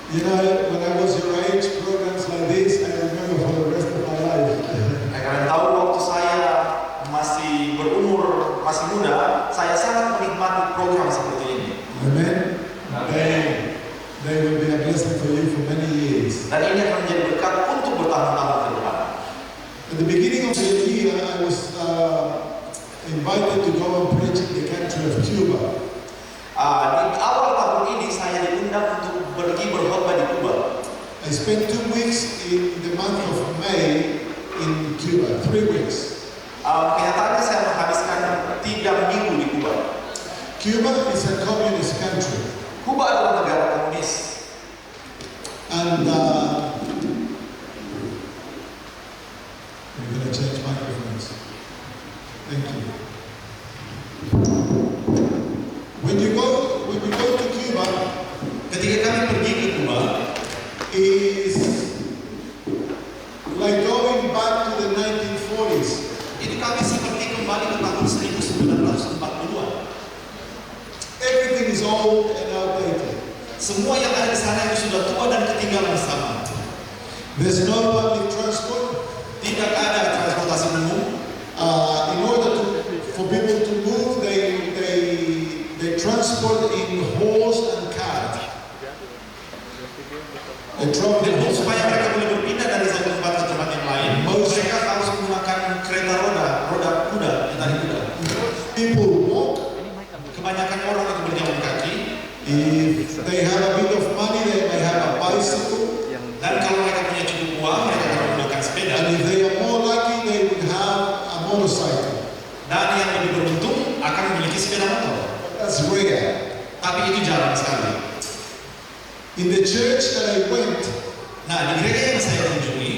You know, when I was your age, programs like this, I remember for the rest of my life. Kalian tahu waktu saya masih berumur, masih muda, saya sangat menikmati program seperti ini. Amen. They will be a blessing for you for many years. Dan ini akan menjadi berkat untuk bertahun-tahun ke depan. At the beginning of the year, I was invited to go and preach in the country of Cuba. Di awal tahun ini saya diundang untuk pergi berkhotbah di Kuba. I spent 2 weeks in the month of May in Cuba, 3 weeks. Kenyataannya saya menghabiskan 3 minggu di Kuba. Cuba is a communist country. Kuba adalah negara komunis. And we're going to change microphones. Thank you. When you go to Cuba, Ketika kami pergi ke Kuba, is like going back to the 1940s. itu kami seperti kembali ke tahun 1940-an. Everything is old and outdated. Semua yang ada di sana itu sudah tua dan ketinggalan zaman. There's no public transport. Tidak ada transportasi umum. In order for people to move, they transport in horse and cart. They travel in Dan horse and supaya cart. mereka boleh berpindah dari satu tempat ke tempat yang lain, mereka harus menggunakan kereta roda kuda, tali kuda. People walk. Kebanyakan orang itu berjalan kaki. If they have a bit of money, they may have a bicycle. Dan kalau mereka punya cukup uang, mereka akan menggunakan sepeda. And if they are more lucky, they would have a motorcycle. Dan yang lebih beruntung akan memiliki sepeda motor. That's rare. Tapi itu jarang sekali. In the church that I went, Nah, di gereja yang saya kunjungi,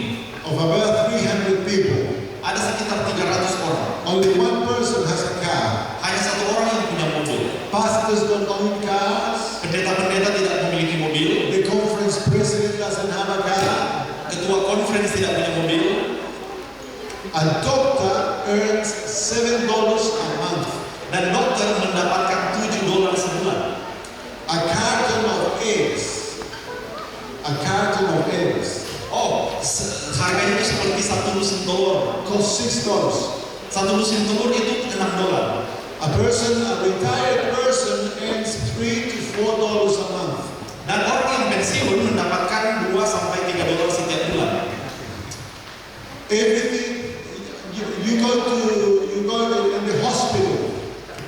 of about 300 people, ada sekitar 300 orang. only one person has a car. Hanya satu orang yang punya mobil. Pastors don't own cars. Pendeta-pendeta tidak memiliki mobil. The conference president doesn't have a car. Ketua conference tidak punya mobil. A doctor earns $7 a month. Dan dokter mendapatkan $7 sebulan. A carton of eggs. A carton of eggs Oh, harganya itu seperti 1 lusin telur. costs $6. 1 lusin telur itu $6. A retired person earns $3 to $4 a month. Dan orang yang pensiun mendapatkan $2 sampai $3 setiap bulan. Everything you go in the hospital.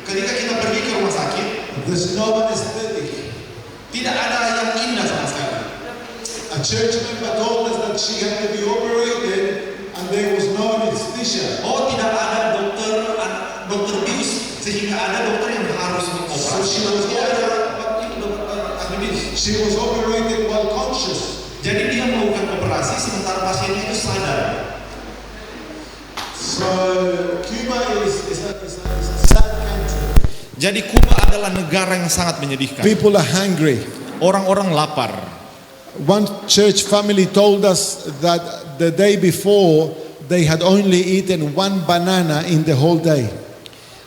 Ketika kita pergi ke rumah sakit, There's no anesthetic. tidak ada yang indah sama sekali. A church member told us that she had to be operated and there was no anesthesia. Oh, tidak ada dokter bius, sehingga ada dokter yang harus So mengoperasi. Tidak ada ahli bius. she was operated while conscious. Jadi dia melakukan operasi sementara pasiennya itu sadar. So Cuba is a sad country. Jadi Kuba adalah negara yang sangat menyedihkan. People are hungry. Orang-orang lapar. One church family told us that the day before they had only eaten 1 banana in the whole day.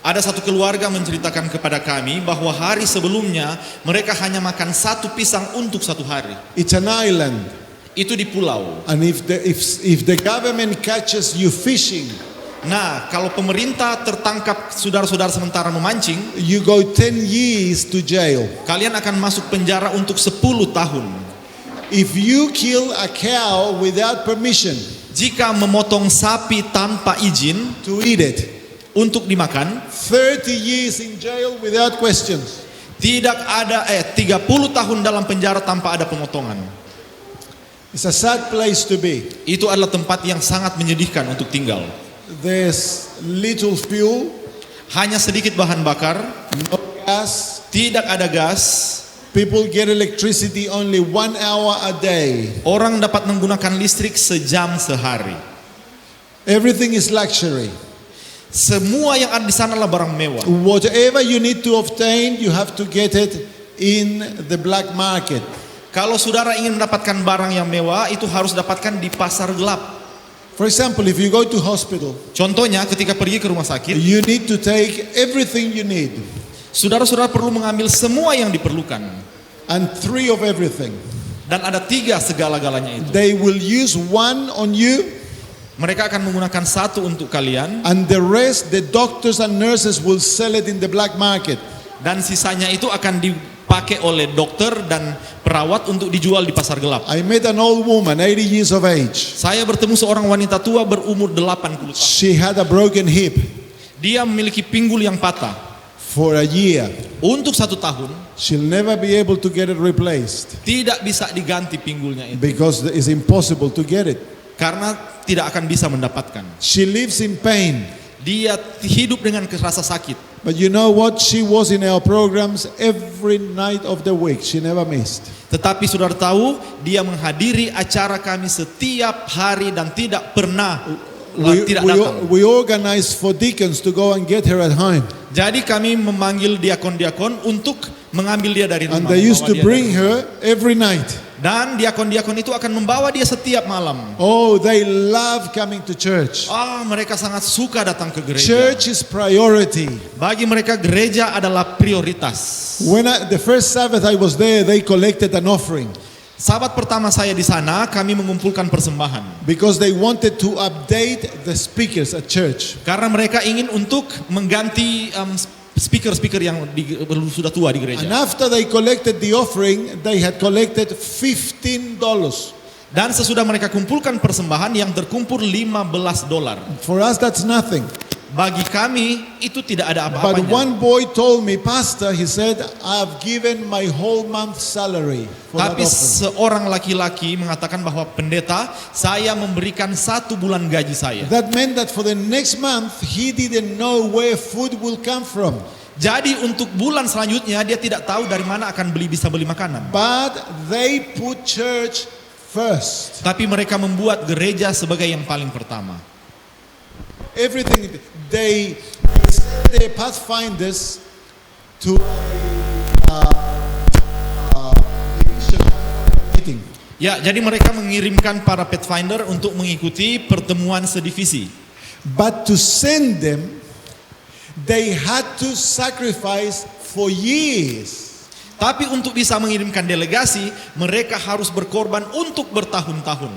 Ada satu keluarga menceritakan kepada kami bahwa hari sebelumnya mereka hanya makan 1 pisang untuk 1 hari. It's an island, Itu di pulau. and if the government catches you fishing, Nah, kalau pemerintah tertangkap saudara-saudara sementara memancing, you go 10 years to jail. kalian akan masuk penjara untuk 10 tahun. If you kill a cow without permission Jika memotong sapi tanpa izin to eat it, untuk dimakan, 30 years in jail without questions. tidak ada 30 tahun dalam penjara tanpa ada pemotongan. It's a sad place to be. Itu adalah tempat yang sangat menyedihkan untuk tinggal. There's little fuel, Hanya sedikit bahan bakar, no gas. tidak ada gas. People get electricity only 1 hour a day. Orang dapat menggunakan listrik sejam sehari. Everything is luxury. Semua yang ada di sana adalah barang mewah. Whatever you need to obtain, you have to get it in the black market. Kalau saudara ingin mendapatkan barang yang mewah, itu harus dapatkan di pasar gelap. For example, if you go to hospital, Contohnya ketika pergi ke rumah sakit, you need to take everything you need saudara-saudara perlu mengambil semua yang diperlukan. and 3 of everything. Dan ada 3 segala-galanya itu. They will use one on you, Mereka akan menggunakan 1 untuk kalian, and the rest, the doctors and nurses will sell it in the black market. dan sisanya itu akan dipakai oleh dokter dan perawat untuk dijual di pasar gelap. I met an old woman, 80 years of age. Saya bertemu seorang wanita tua berumur 80 tahun. She had a broken hip Dia memiliki pinggul yang patah. for a year. Untuk 1 tahun She'll never be able to get it replaced tidak bisa diganti pinggulnya itu because it's impossible to get it. karena tidak akan bisa mendapatkan. She lives in pain. Dia hidup dengan rasa sakit. But you know what? She was in our programs every night of the week. She never missed. Tetapi saudara tahu, dia menghadiri acara kami setiap hari dan tidak pernah tidak datang. We organized for deacons to go and get her at home. Jadi kami memanggil diakon-diakon untuk mengambil dia dari rumah. And they used to membawa dia bring dari her every night. Dan diakon-diakon itu akan membawa dia setiap malam. Oh, they love coming to church. Mereka sangat suka datang ke gereja. Church is priority. Bagi mereka gereja adalah prioritas. When the first Sabbath I was there, they collected an offering Sabat pertama saya di sana, kami mengumpulkan persembahan. because they wanted to update the speakers at church. Karena mereka ingin untuk mengganti speaker-speaker yang sudah tua di And gereja. after they collected the offering, they had collected $15. Dan sesudah mereka kumpulkan persembahan yang terkumpul $15. For us, that's nothing. Bagi kami itu tidak ada But apa-apanya. one boy told me, Pastor, he said, I've given my whole month salary for that Tapi offering. seorang laki-laki mengatakan bahwa pendeta, saya memberikan 1 bulan gaji saya. That meant that for the next month, he didn't know where food will come from. Jadi untuk bulan selanjutnya dia tidak tahu dari mana akan bisa beli makanan. But they put church first. Tapi mereka membuat gereja sebagai yang paling pertama. Everything, they send their pathfinders to meeting. Ya, jadi mereka mengirimkan para Pathfinder untuk mengikuti pertemuan sedivisi. But to send them, they had to sacrifice for years. Tapi untuk bisa mengirimkan delegasi, mereka harus berkorban untuk bertahun-tahun.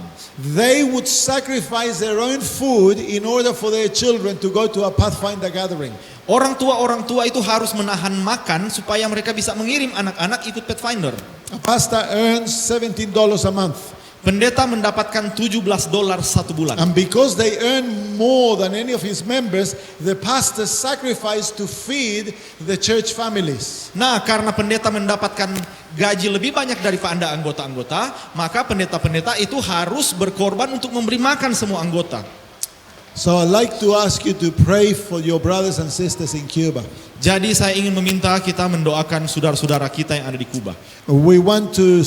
They would sacrifice their own food in order for their children to go to a Pathfinder gathering. Orang tua itu harus menahan makan supaya mereka bisa mengirim anak-anak ikut Pathfinder. A pastor earns $17 a month. Pendeta mendapatkan $17 1 bulan. And because they earn more than any of his members, the pastor sacrificed to feed the church families. Nah, karena pendeta mendapatkan gaji lebih banyak daripada anggota-anggota, maka pendeta-pendeta itu harus berkorban untuk memberi makan semua anggota. So I'd like to ask you to pray for your brothers and sisters in Cuba. Jadi saya ingin meminta kita mendoakan saudara-saudara kita yang ada di Kuba. We want to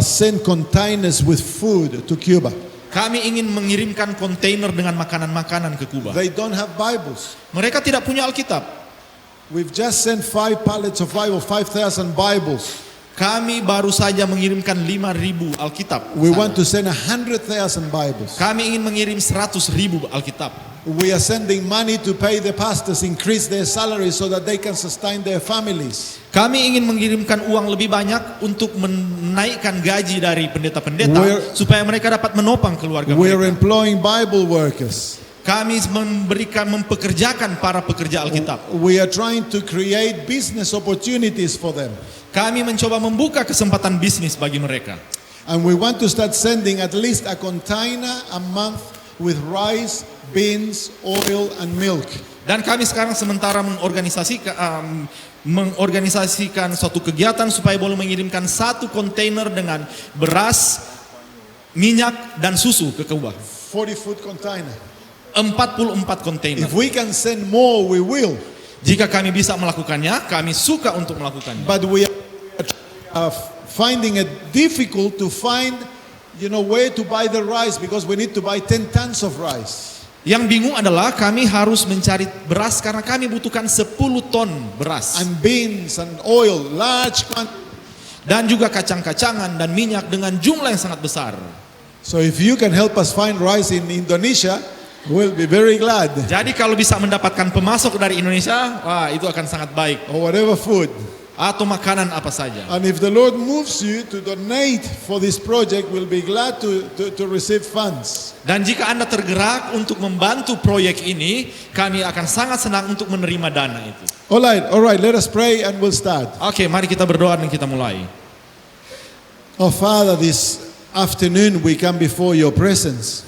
send containers with food to Cuba. Kami ingin mengirimkan kontainer dengan makanan-makanan ke Kuba. They don't have Bibles. Mereka tidak punya Alkitab. We've just sent 5 pallets of Bible, 5,000 Bibles. Kami baru saja mengirimkan 5.000 Alkitab. We sana. want to send 100,000 Bibles. Kami ingin mengirim 100.000 Alkitab. We are sending money to pay the pastors, increase their salaries so that they can sustain their families. Kami ingin mengirimkan uang lebih banyak untuk menaikkan gaji dari pendeta-pendeta supaya mereka dapat menopang keluarga We are mereka. employing Bible workers. Kami mempekerjakan para pekerja Alkitab. We are trying to create business opportunities for them. Kami mencoba membuka kesempatan bisnis bagi mereka. And we want to start sending at least a container a month with rice, beans, oil, and milk. Dan kami sekarang sementara mengorganisasikan suatu kegiatan supaya boleh mengirimkan 1 kontainer dengan beras, minyak, dan susu ke Kuba. 40 food container. 44 kontainer. If we can send more, we will. Jika kami bisa melakukannya, kami suka untuk melakukannya. But we are finding it difficult to find, where to buy the rice because we need to buy 10 tons of rice. Yang bingung adalah kami harus mencari beras karena kami butuhkan 10 ton beras. And beans and oil, large quantity. Dan juga kacang-kacangan dan minyak dengan jumlah yang sangat besar. So if you can help us find rice in Indonesia, we'll be very glad. Jadi kalau bisa mendapatkan pemasok dari Indonesia, wah itu akan sangat baik. Or whatever food. atau makanan apa saja. And if the Lord moves you to donate for this project, we'll be glad to receive funds. Dan jika Anda tergerak untuk membantu proyek ini, kami akan sangat senang untuk menerima dana itu. All right, let us pray and we'll start. Oke, mari kita berdoa dan kita mulai. Oh Father, this afternoon we come before your presence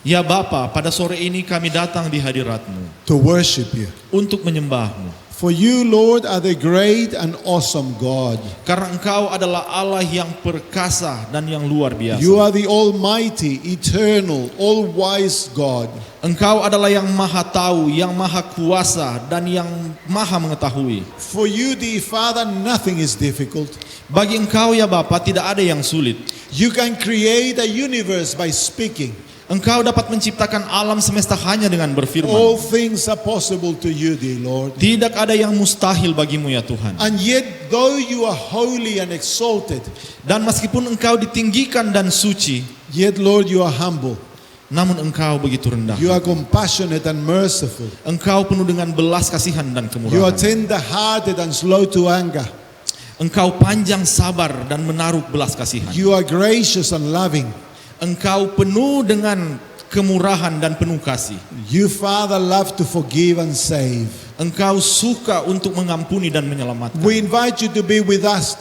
Ya Bapa, pada sore ini kami datang di hadirat-Mu to worship you. untuk menyembah-Mu. For you, Lord, are the great and awesome God. Karena Engkau adalah Allah yang perkasa dan yang luar biasa. You are the almighty, eternal, all-wise God. Engkau adalah yang maha tahu, yang maha kuasa, dan yang maha mengetahui. For you, dear Father, nothing is difficult. Bagi Engkau ya Bapa, tidak ada yang sulit. You can create a universe by speaking. Engkau dapat menciptakan alam semesta hanya dengan berfirman. All things are possible to you, dear Lord. Tidak ada yang mustahil bagimu ya Tuhan. And yet, though you are holy and exalted, Dan meskipun Engkau ditinggikan dan suci, yet, Lord, you are humble. namun Engkau begitu rendah. You are compassionate and merciful. Engkau penuh dengan belas kasihan dan You are kemurahan. tender-hearted and slow to anger. Engkau panjang sabar dan menaruh belas kasihan. You are gracious and loving. Engkau penuh dengan kemurahan dan penuh kasih. You, Father, love to forgive and save. Engkau suka untuk mengampuni dan menyelamatkan. We invite you to be with us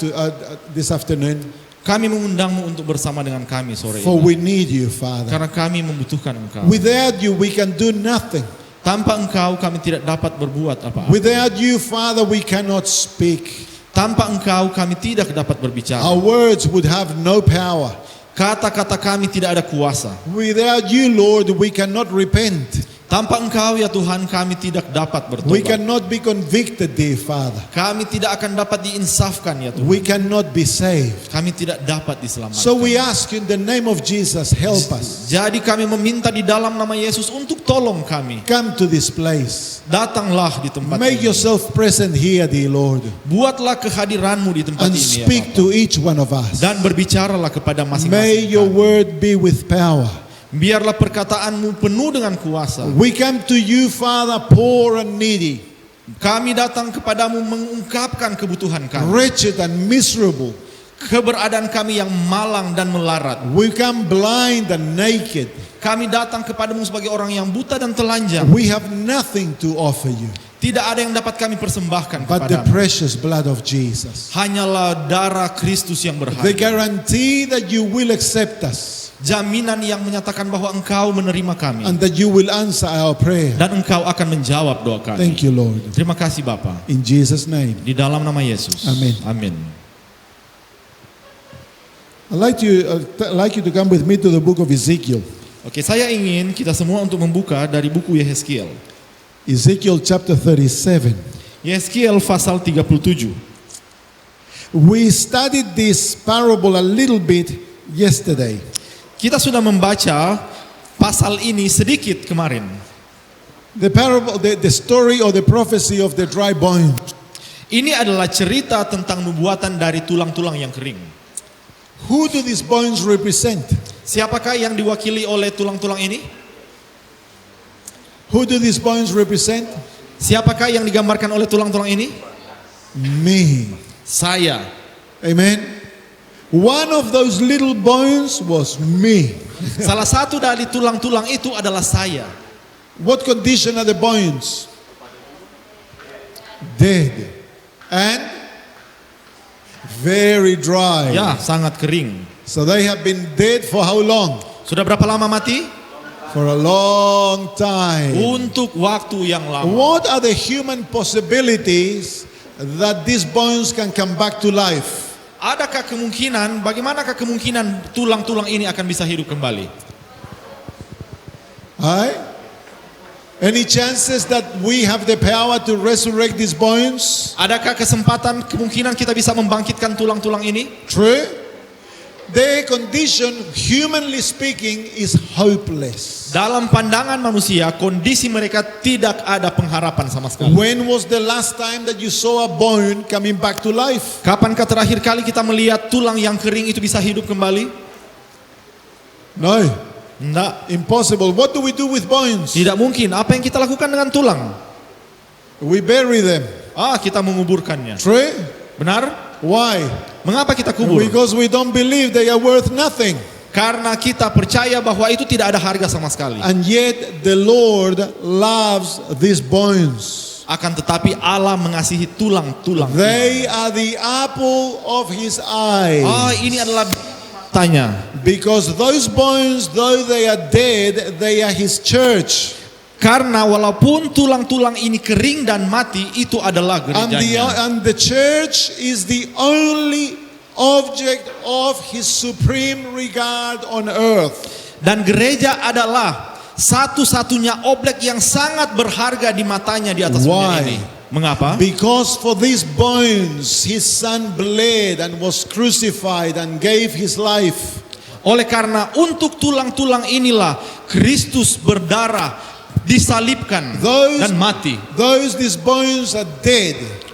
this afternoon, Kami mengundangmu untuk bersama dengan kami sore for ini. we need you, Father. Karena kami membutuhkan Engkau. Without you, we can do nothing. Tanpa Engkau kami tidak dapat berbuat apa-apa. Without you, Father, we cannot speak. Tanpa Engkau kami tidak dapat berbicara. Our words would have no power. Kata-kata kami tidak ada kuasa. Without you, Lord, we cannot repent. Tanpa Engkau ya Tuhan kami tidak dapat We bertobat. cannot be convicted, dear Father. Kami tidak akan dapat diinsafkan ya Tuhan. We cannot be saved. Kami tidak dapat diselamatkan. So we ask in the name of Jesus, help us. Jadi kami meminta di dalam nama Yesus untuk tolong kami. Come to this place. Datanglah di tempat Make ini. yourself present here, dear Lord, Buatlah kehadiranmu di tempat and ini ya speak Bapa. to each one of us. Dan berbicaralah kepada May masing-masing your kami. word be with power. Biarlah perkataanmu penuh dengan kuasa. We come to you, Father, poor and needy, Kami datang kepadamu mengungkapkan kebutuhan kami. wretched and miserable. Keberadaan kami yang malang dan melarat. We come blind and naked. Kami datang kepadamu sebagai orang yang buta dan telanjang. We have nothing to offer you Tidak ada yang dapat kami persembahkan but the kepadamu. precious blood of Jesus. Hanyalah darah Kristus yang The berharga. guarantee that you will accept us Jaminan yang menyatakan bahwa Engkau menerima kami. and that you will answer our prayer. Dan Engkau akan menjawab doa kami. Thank you, Lord. Terima kasih Bapa. In Jesus' name. Di dalam nama Yesus. Amin. Amin. I'd like you to come with me to the book of Ezekiel. Oke, saya ingin kita semua untuk membuka dari buku Yehezkiel. Ezekiel chapter 37. Yehezkiel pasal 37. We studied this parable a little bit yesterday. Kita sudah membaca pasal ini sedikit kemarin. The parable, the story or the prophecy of the dry bones. Ini adalah cerita tentang nubuatan dari tulang-tulang yang kering. Who do these bones represent? Siapakah yang diwakili oleh tulang-tulang ini? Who do these bones represent? Siapakah yang digambarkan oleh tulang-tulang ini? Me. Saya. Amen. One of those little bones was me. Salah satu dari tulang-tulang itu adalah saya. What condition are the bones? Dead. And very dry. Ya, sangat kering. So they have been dead for how long? Sudah berapa lama mati? For a long time. Untuk waktu yang lama. What are the human possibilities that these bones can come back to life? Adakah kemungkinan, bagaimanakah kemungkinan tulang-tulang ini akan bisa hidup kembali? Right? Any chances that we have the power to resurrect these bones? Adakah kesempatan, kemungkinan kita bisa membangkitkan tulang-tulang ini? True. Their condition, humanly speaking, is hopeless. Dalam pandangan manusia, kondisi mereka tidak ada pengharapan sama sekali. When was the last time that you saw a bone coming back to life? Kapankah terakhir kali kita melihat tulang yang kering itu bisa hidup kembali? No. Tidak. Impossible. What do we do with bones? Tidak mungkin. Apa yang kita lakukan dengan tulang? We bury them. Kita menguburkannya. True. Benar? Why? Mengapa kita kubur? Because we don't believe they are worth nothing. Karena kita percaya bahwa itu tidak ada harga sama sekali. And yet the Lord loves these bones. Akan tetapi Allah mengasihi tulang-tulang. They are the apple of his eye. Oh, ini adalah tanya. Because those bones, though they are dead, they are his church. Karena walaupun tulang-tulang ini kering dan mati, itu adalah gerejanya. And the church is the only object of his supreme regard on earth. Dan gereja adalah satu-satunya objek yang sangat berharga di matanya di atas dunia ini. Mengapa? Because for these bones his son bled and was crucified and gave his life. Oleh karena untuk tulang-tulang inilah Kristus berdarah, disalibkan dan mati. These bones are dead.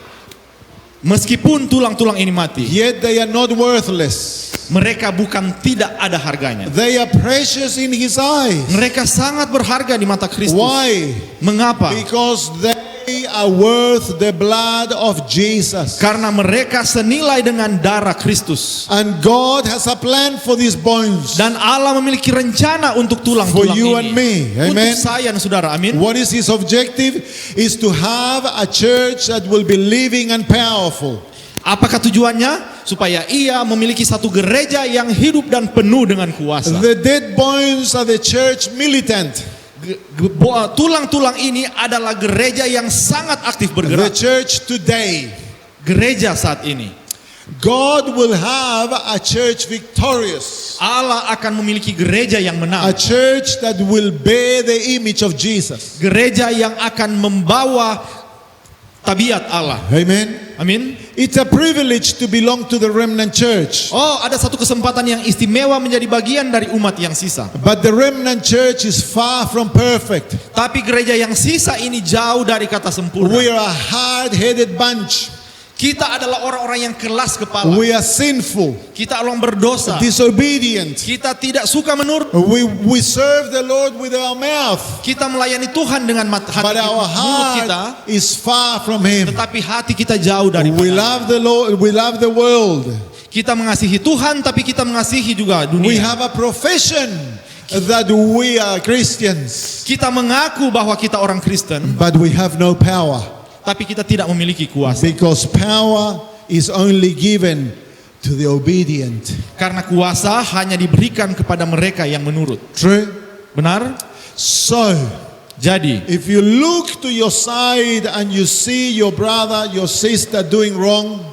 Meskipun tulang-tulang ini mati, yet they are not worthless. Mereka bukan tidak ada harganya. They are precious in his eyes. Mereka sangat berharga di mata Kristus. Why? Mengapa? Because they are worth the blood of Jesus. Karena mereka senilai dengan darah Kristus. And God has a plan for these bones. Dan Allah memiliki rencana untuk tulang-tulang for you ini. And me. Amen. Untuk saya dan saudara. Amin. What is his objective? Is to have a church that will be living and powerful. Apakah tujuannya? Supaya ia memiliki satu gereja yang hidup dan penuh dengan kuasa. The dead bones are the church militant. Tulang-tulang ini adalah gereja yang sangat aktif bergerak. The church today. Gereja saat ini. God will have a church victorious. Allah akan memiliki gereja yang menang. A church that will bear the image of Jesus. Gereja yang akan membawa tabiat Allah. Amen. Amin. It's a privilege to belong to the remnant church. Oh, ada satu kesempatan yang istimewa menjadi bagian dari umat yang sisa. But the remnant church is far from perfect. Tapi gereja yang sisa ini jauh dari kata sempurna. We are a hard-headed bunch. Kita adalah orang-orang yang keras kepala. We are sinful. Kita orang berdosa. Disobedient. Kita tidak suka menurut. We serve the Lord with our mouth. Kita melayani Tuhan dengan hati but our heart kita. Is far from Him. Tetapi hati kita jauh dari. We love the Lord. We love the world. Kita mengasihi Tuhan, tapi kita mengasihi juga dunia. We have a profession that we are Christians. Kita mengaku bahwa kita orang Kristen. But we have no power. Tapi kita tidak memiliki kuasa. Because power is only given to the obedient. Karena kuasa hanya diberikan kepada mereka yang menurut. True? Benar? So, jadi, if you look to your side and you see your brother, your sister doing wrong,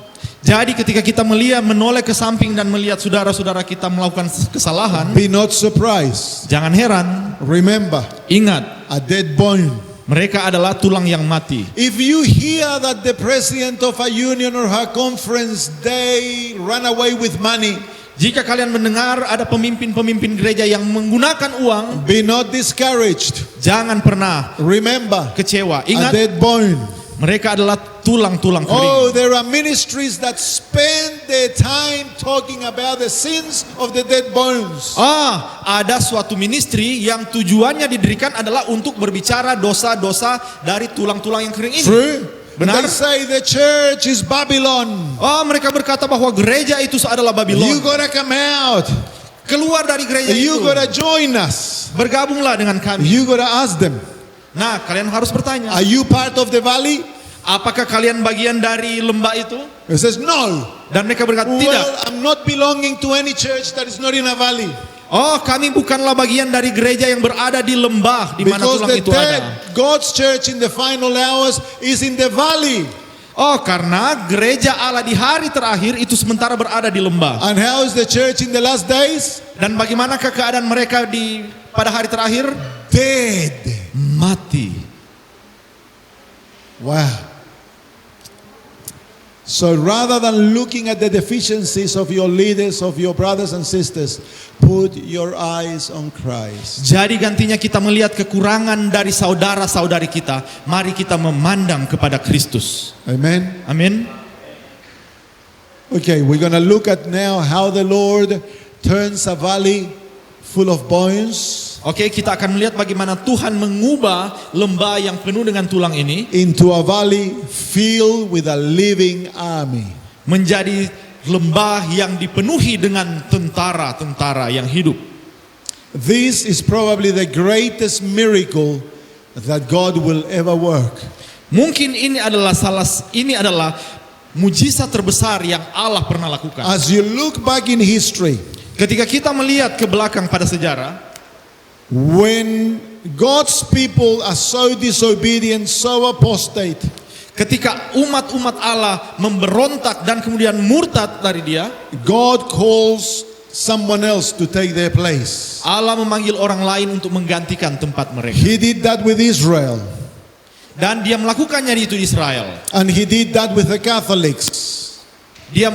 jadi ketika kita menoleh ke samping dan melihat saudara-saudara kita melakukan kesalahan, be not surprised. Jangan heran. Remember, ingat, a dead bone. Mereka adalah tulang yang mati. If you hear that the president of a union or a conference, they run away with money. Jika kalian mendengar ada pemimpin-pemimpin gereja yang menggunakan uang, be not discouraged. Jangan pernah remember, kecewa. Ingat, a dead bone. Mereka adalah tulang-tulang kering. Oh, there are ministries that spend their time talking about the sins of the dead bones. Ada suatu ministry yang tujuannya didirikan adalah untuk berbicara dosa-dosa dari tulang-tulang yang kering ini. True. Benar? They say the church is Babylon. Mereka berkata bahwa gereja itu adalah Babylon. You gotta come out. Keluar dari gereja itu. You gotta join us. Bergabunglah dengan kami. You gotta ask them. Nah, kalian harus bertanya. Are you part of the valley? Apakah kalian bagian dari lembah itu? He says no. Dan mereka berkata tidak. Well, I'm not belonging to any church that is not in a valley. Kami bukanlah bagian dari gereja yang berada di lembah di mana tulang itu ada. God's church in the final hours is in the valley. Karena gereja Allah di hari terakhir itu sementara berada di lembah. And how is the church in the last days? Dan bagaimanakah keadaan mereka pada hari terakhir? Dead. Mati. Wow. So rather than looking at the deficiencies of your leaders, of your brothers and sisters, put your eyes on Christ. Jadi gantinya kita melihat kekurangan dari saudara-saudari kita, mari kita memandang kepada Kristus. Amen. Amin. Okay, we're going to look at now how the Lord turns a valley full of bones. Oke, kita akan melihat bagaimana Tuhan mengubah lembah yang penuh dengan tulang ini into a valley filled with a living army. menjadi lembah yang dipenuhi dengan tentara-tentara yang hidup. This is probably the greatest miracle that God will ever work. Mungkin ini adalah mujizat terbesar yang Allah pernah lakukan. As you look back in history, Ketika kita melihat ke belakang pada sejarah, when God's people are so disobedient, so apostate, ketika umat-umat Allah memberontak dan kemudian murtad dari Dia, God calls someone else to take their place. Allah memanggil orang lain untuk menggantikan tempat mereka. He did that with Israel, Dan Dia melakukannya itu di Israel. and He did that with the Catholics. Dia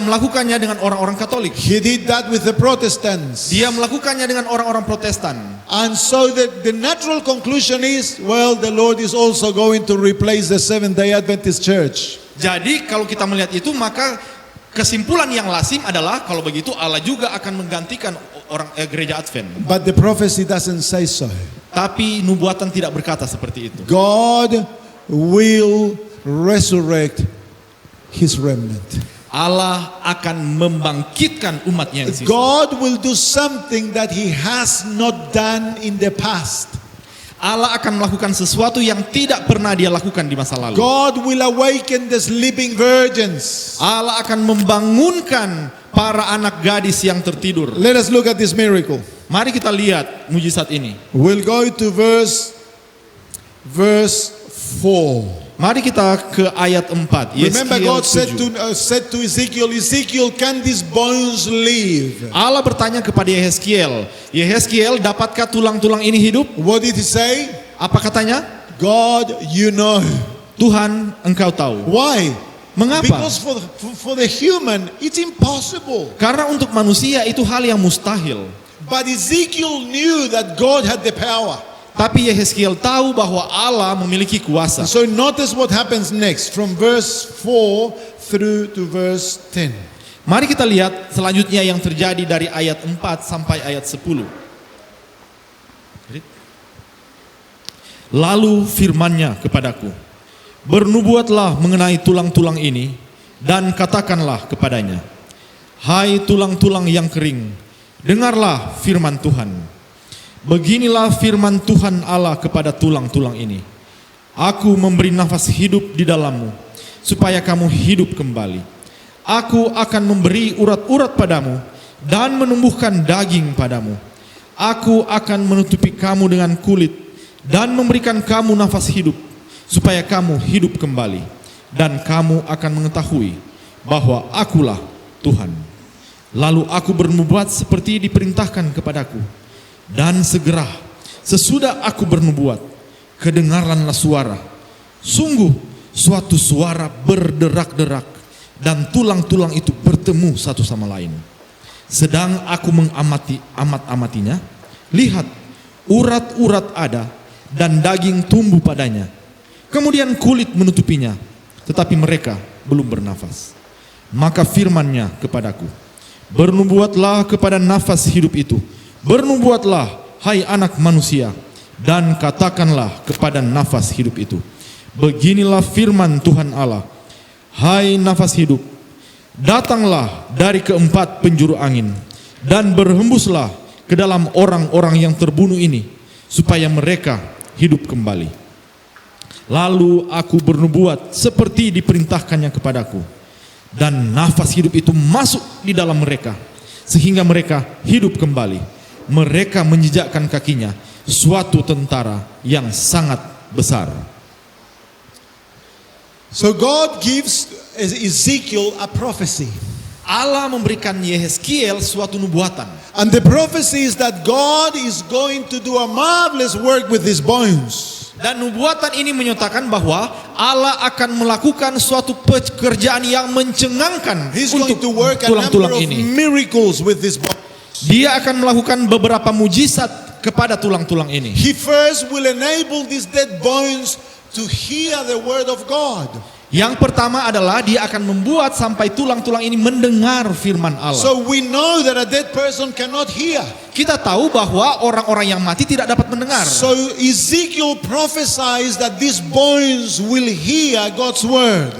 melakukannya dengan orang-orang Katolik. He did that with the Protestants. Dia melakukannya dengan orang-orang Protestan. And so the natural conclusion is, well, the Lord is also going to replace the Seventh-day Adventist Church. Jadi kalau kita melihat itu, maka kesimpulan yang lazim adalah kalau begitu Allah juga akan menggantikan gereja Advent. But the prophecy doesn't say so. Tapi nubuatan tidak berkata seperti itu. God will resurrect His remnant. Allah akan membangkitkan umatnya yang sisa. God will do something that He has not done in the past. Allah akan melakukan sesuatu yang tidak pernah Dia lakukan di masa lalu. God will awaken the sleeping virgins. Allah akan membangunkan para anak gadis yang tertidur. Let us look at this miracle. Mari kita lihat mujizat ini. We'll go to verse 4. Mari kita ke ayat 4. Remember, Yeskiel God 7. said to Ezekiel, Ezekiel, can these bones live? Allah bertanya kepada Yeskiel, Yeskiel, dapatkah tulang-tulang ini hidup? What did He say? Apa katanya? God, you know. Tuhan, engkau tahu. Why? Mengapa? Because for the human, it's impossible. Karena untuk manusia itu hal yang mustahil. But Ezekiel knew that God had the power. Tapi Yeskiel tahu bahwa Allah memiliki kuasa. So notice what happens next from verse 4 through to verse 10. Mari kita lihat selanjutnya yang terjadi dari ayat 4 sampai ayat 10. Lalu firman-Nya kepadaku, bernubuatlah mengenai tulang-tulang ini dan katakanlah kepadanya, hai tulang-tulang yang kering, dengarlah firman Tuhan. Beginilah firman Tuhan Allah kepada tulang-tulang ini. Aku memberi nafas hidup di dalammu, supaya kamu hidup kembali. Aku akan memberi urat-urat padamu, dan menumbuhkan daging padamu. Aku akan menutupi kamu dengan kulit, dan memberikan kamu nafas hidup, supaya kamu hidup kembali. Dan kamu akan mengetahui bahwa akulah Tuhan. Lalu aku bernubuat seperti diperintahkan kepadaku. Dan segera sesudah aku bernubuat, kedengaranlah suara, sungguh suatu suara berderak-derak, dan tulang-tulang itu bertemu satu sama lain. Sedang aku mengamatinya, lihat, urat-urat ada dan daging tumbuh padanya. Kemudian kulit menutupinya, tetapi mereka belum bernafas. Maka firman-Nya kepadaku, bernubuatlah kepada nafas hidup itu. Bernubuatlah, hai anak manusia, dan katakanlah kepada nafas hidup itu, beginilah firman Tuhan Allah, hai nafas hidup, datanglah dari keempat penjuru angin, dan berhembuslah ke dalam orang-orang yang terbunuh ini, supaya mereka hidup kembali. Lalu aku bernubuat seperti diperintahkannya kepadaku, dan nafas hidup itu masuk di dalam mereka, sehingga mereka hidup kembali. Mereka menjejakkan kakinya suatu tentara yang sangat besar. So God gives Ezekiel a prophecy. Allah memberikan Yeskiel suatu nubuatan. And the prophecy is that God is going to do a marvelous work with these bones. Dan nubuatan ini menyatakan bahwa Allah akan melakukan suatu pekerjaan yang mencengangkan He's untuk going to work a number tulang-tulang of ini. miracles with these bones. Dia akan melakukan beberapa mujizat kepada tulang-tulang ini. He first will enable these dead bones to hear the word of God. Yang pertama adalah dia akan membuat sampai tulang-tulang ini mendengar firman Allah. So we know that a dead person cannot hear. Kita tahu bahwa orang-orang yang mati tidak dapat mendengar. So Ezekiel prophesies that these bones will hear God's word.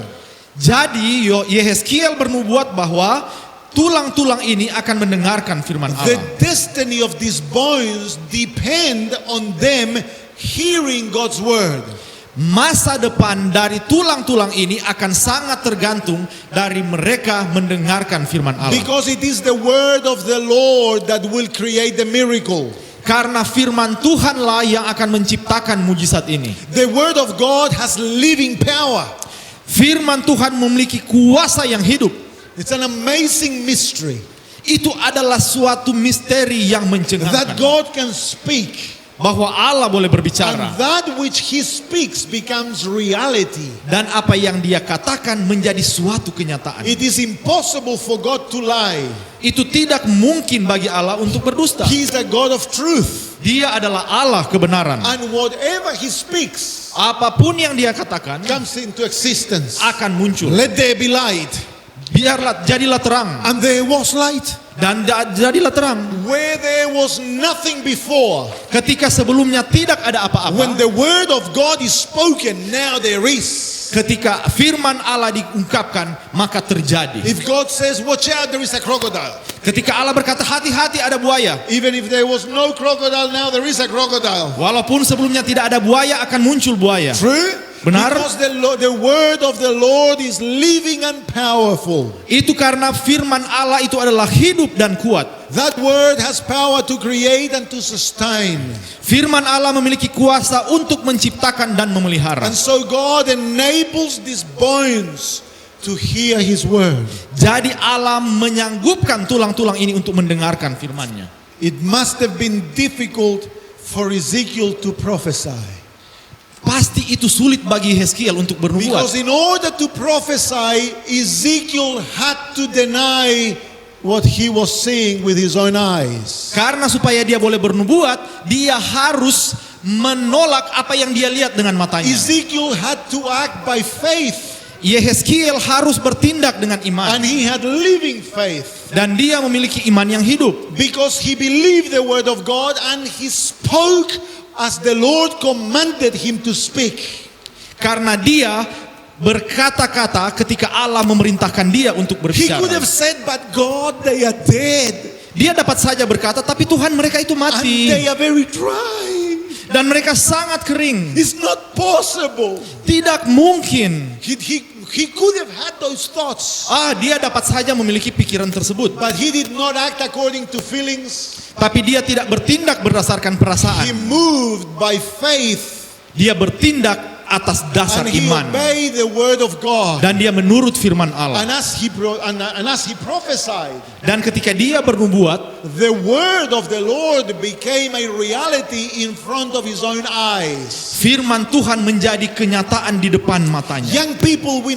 Jadi Yehezkiel bernubuat bahwa tulang-tulang ini akan mendengarkan firman The Allah. destiny of these bones depend on them hearing God's word. Masa depan dari tulang-tulang ini akan sangat tergantung dari mereka mendengarkan firman Allah. Because it is the word of the Lord that will create the miracle. Karena firman Tuhanlah yang akan menciptakan mujizat ini. The word of God has living power. Firman Tuhan memiliki kuasa yang hidup. It's an amazing mystery Itu adalah suatu misteri yang that mencengangkan. God can speak, Bahwa Allah boleh and berbicara. that which He speaks becomes reality. Dan apa yang dia katakan menjadi suatu kenyataan. It is impossible for God to lie. Itu tidak mungkin bagi Allah untuk berdusta. He is a God of truth, Dia adalah Allah kebenaran. and whatever He speaks Apapun yang dia katakan comes into existence. akan muncul. Let there be light, Biarlah jadilah terang. and there was light. Dan jadilah terang. Where there was nothing before, Ketika sebelumnya tidak ada when apa-apa. the word of God is spoken, now there is. Ketika firman Allah diungkapkan, maka terjadi. If God says, watch out, there is a crocodile. Ketika Allah berkata, hati-hati ada buaya. Even if there was no crocodile, now there is a crocodile. Walaupun sebelumnya tidak ada buaya, akan muncul buaya. True? Benar. Because the word of the Lord is living and powerful. Itu karena firman Allah itu adalah hidup dan kuat. That word has power to create and to sustain. Firman Allah memiliki kuasa untuk menciptakan dan memelihara. And so God enables these bones to hear His word. Jadi Allah menyanggupkan tulang-tulang ini untuk mendengarkan firman-Nya. It must have been difficult for Ezekiel to prophesy. Pasti itu sulit bagi Yehezkiel untuk bernubuat. Because in order to prophesy, Ezekiel had to deny what he was seeing with his own eyes. Karena supaya dia boleh bernubuat, dia harus menolak apa yang dia lihat dengan matanya. Ezekiel had to act by faith, Yehezkiel harus bertindak dengan iman. and he had living faith Dan dia memiliki iman yang hidup. because he believed the word of God and he spoke as the Lord commanded him to speak. Karena dia berkata-kata ketika Allah memerintahkan dia untuk He berbicara. could have said, but God, they are dead Dia dapat saja berkata, tapi Tuhan mereka itu and mati. they are very dry. Dan mereka sangat kering. It's not possible. Tidak mungkin. He could have had those thoughts, Dia dapat saja memiliki pikiran tersebut. but he did not act according to feelings. Tapi dia tidak bertindak berdasarkan He perasaan. moved by faith, Dia bertindak atas dasar and he iman. obeyed the word of God. Dan dia menurut firman And Allah. as he prophesied, Dan ketika dia bernubuat, the word of the Lord became a reality in front of his own eyes. firman Tuhan menjadi kenyataan di depan matanya. Young people, we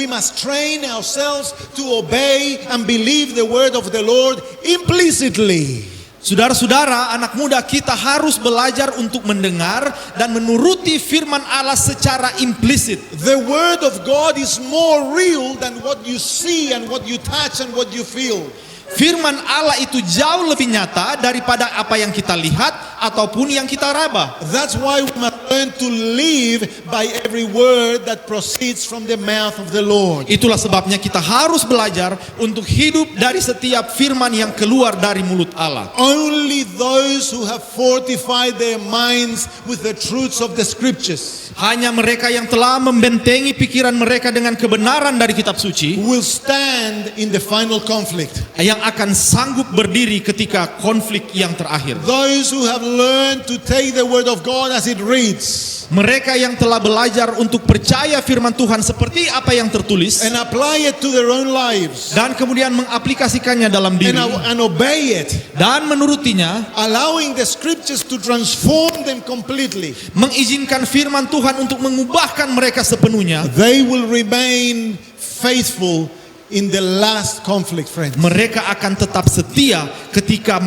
must train ourselves to obey and believe the word of the Lord implicitly. Saudara-saudara, anak muda, kita harus belajar untuk mendengar dan menuruti firman Allah secara implisit. The word of God is more real than what you see and what you touch and what you feel. Firman Allah itu jauh lebih nyata daripada apa yang kita lihat ataupun yang kita raba. That's why we must learn to live by every word that proceeds from the mouth of the Lord. Itulah sebabnya kita harus belajar untuk hidup dari setiap firman yang keluar dari mulut Allah. Only those who have fortified their minds with the truths of the scriptures Hanya mereka yang telah membentengi pikiran mereka dengan kebenaran dari kitab suci will stand in the final conflict. yang akan sanggup berdiri ketika konflik yang terakhir. Those who have learned to take the word of God as it reads Mereka yang telah belajar untuk percaya firman Tuhan seperti apa yang tertulis and apply it to their own lives dan kemudian mengaplikasikannya dalam diri and obey it, dan menurutinya, allowing the scriptures to transform them completely, mengizinkan firman Tuhan untuk mengubahkan mereka sepenuhnya, they will remain faithful in the last conflict, friends. mereka akan tetap setia ketika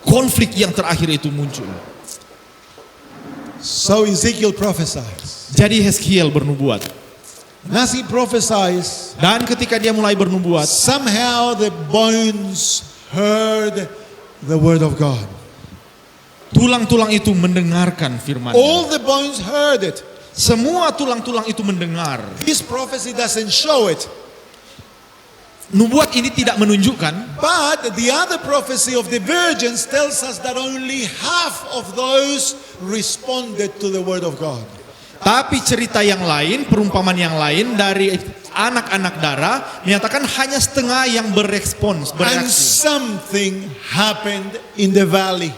konflik yang terakhir itu muncul. So Ezekiel prophesies. Jadi Yehezkiel bernubuat. And as he prophesies, Dan ketika dia mulai bernubuat, somehow the bones heard the word of God. tulang-tulang itu mendengarkan firman. All the bones heard it. Semua tulang-tulang itu mendengar. This prophecy doesn't show it. Nubuat ini tidak menunjukkan, But the other prophecy of the virgins tells us that only half of those responded to the word of God. tapi cerita yang lain, perumpamaan yang lain dari anak-anak darah menyatakan hanya setengah yang berespons, And bereaksi. something happened in the valley.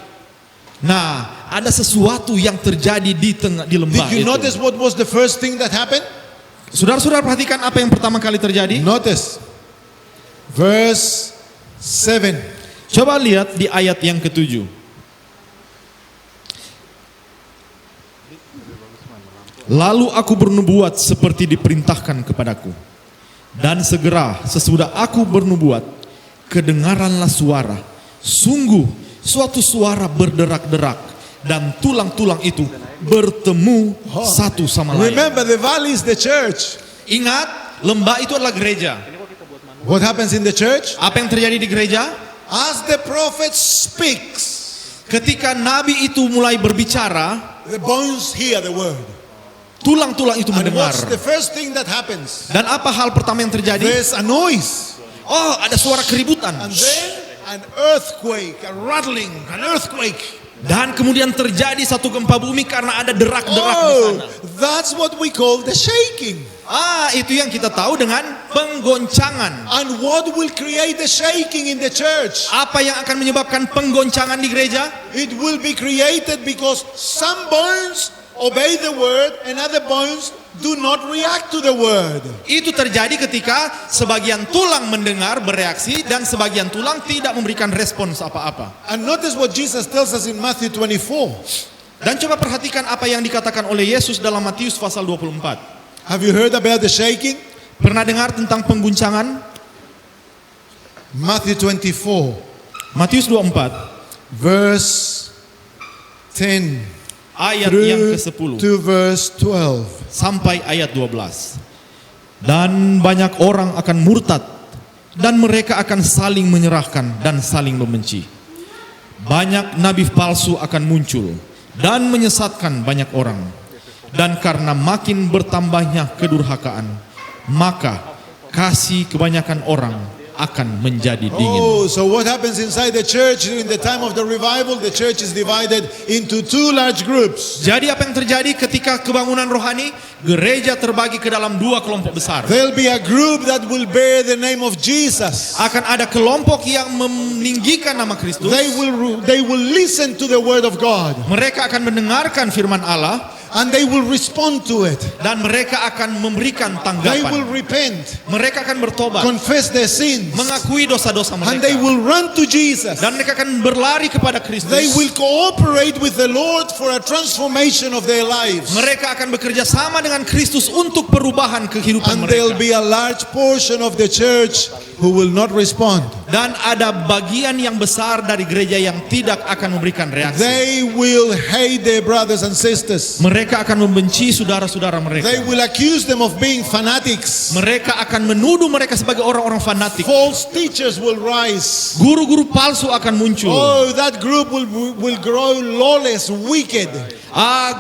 Nah, ada sesuatu yang terjadi di lembah Did you itu. notice what was the first thing that happened? Saudara-saudara perhatikan apa yang pertama kali terjadi. Notice. Verse 7. Coba lihat di ayat yang ke-7. Lalu aku bernubuat seperti diperintahkan kepadaku. Dan segera sesudah aku bernubuat, kedengaranlah suara. Sungguh suatu suara berderak-derak, dan tulang-tulang itu bertemu satu sama lain. Remember, the valley is the church. Ingat, lembah itu adalah gereja. What happens in the church? Apa yang terjadi di gereja? As the prophet speaks, Ketika nabi itu mulai berbicara, the bones hear the word. tulang-tulang itu And mendengar. what's the first thing that happens? Dan apa hal pertama yang terjadi? There's a noise. Oh, ada suara keributan. And then an earthquake, a rattling, an earthquake. Dan kemudian terjadi satu gempa bumi karena ada derak-derak di Oh, sana. that's what we call the shaking. Itu yang kita tahu dengan penggoncangan. And what will create the shaking in the church? Apa yang akan menyebabkan penggoncangan di gereja? It will be created because some bones obey the word and other bones do not react to the word. Itu terjadi ketika sebagian tulang mendengar bereaksi dan sebagian tulang tidak memberikan respons apa-apa. And notice what Jesus tells us in Matthew 24. Dan coba perhatikan apa yang dikatakan oleh Yesus dalam Matius pasal 24. Have you heard about the shaking? Pernah dengar tentang pengguncangan? Matthew 24, Matius 24 verse 10 ayat yang through ke-10 to verse 12. sampai ayat 12. Dan banyak orang akan murtad dan mereka akan saling menyerahkan dan saling membenci. Banyak nabi palsu akan muncul dan menyesatkan banyak orang. Dan karena makin bertambahnya kedurhakaan, maka kasih kebanyakan orang akan menjadi dingin. Oh, so what happens inside the church during the time of the revival? The church is divided into two large groups. Jadi apa yang terjadi ketika kebangunan rohani? Gereja terbagi ke dalam dua kelompok besar. There'll be a group that will bear the name of Jesus. Akan ada kelompok yang meninggikan nama Kristus. They will listen to the word of God Mereka akan mendengarkan firman Allah and they will respond to it. dan mereka akan memberikan They will tanggapan. repent, Mereka akan bertobat, confess their sins, mengakui dosa-dosa and they mereka. will run to Jesus. Dan mereka akan berlari kepada They Kristus. will cooperate with the Lord for a transformation of their lives. Mereka akan bekerja sama dengan Kristus untuk perubahan kehidupan And there'll mereka. be a large portion of the church who will not respond. Dan ada bagian yang besar dari gereja yang tidak akan memberikan reaksi. They will hate their brothers and sisters. Mereka akan membenci saudara-saudara They mereka. will accuse them of being fanatics. Mereka akan menuduh mereka sebagai orang-orang fanatik. False teachers will rise. Guru-guru palsu akan muncul. Oh, that group will grow lawless, wicked.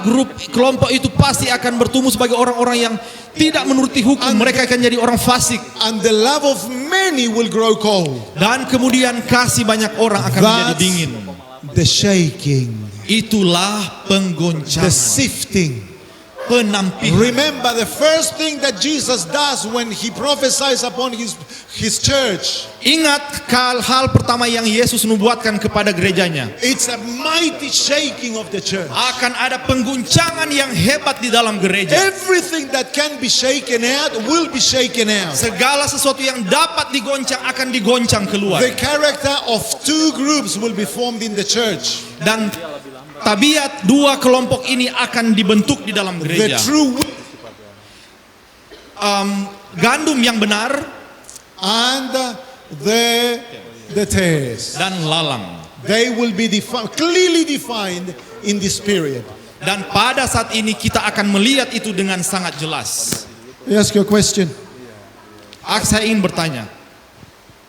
Grup kelompok itu pasti akan bertumbuh sebagai orang-orang yang tidak menuruti hukum. Mereka akan jadi orang fasik. And the love of many will grow cold. Dan kemudian kasih banyak orang akan menjadi That's dingin. the shaking, Itulah the penggoncangan, sifting. penampihan. Remember, the first thing that Jesus does when he prophesies upon his church, Ingat hal pertama yang Yesus nubuatkan kepada gerejanya. it's a mighty shaking of the church. Akan ada pengguncangan yang hebat di dalam gereja. Everything that can be shaken out will be shaken out. Segala sesuatu yang dapat digoncang akan digoncang keluar. The character of two groups will be formed in the church. Dan tabiat dua kelompok ini akan dibentuk di dalam The gereja. true wheat Gandum yang benar and the tares. dan lalang. They will be clearly defined in this period. Dan pada saat ini kita akan melihat itu dengan sangat jelas. I ask you a question. Saya ingin bertanya,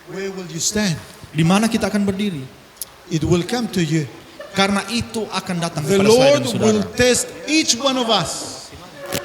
Where will you stand? di mana kita akan berdiri? It will come to you. Karena itu akan datang The kepada saya Lord dan will saudara. test each one of us.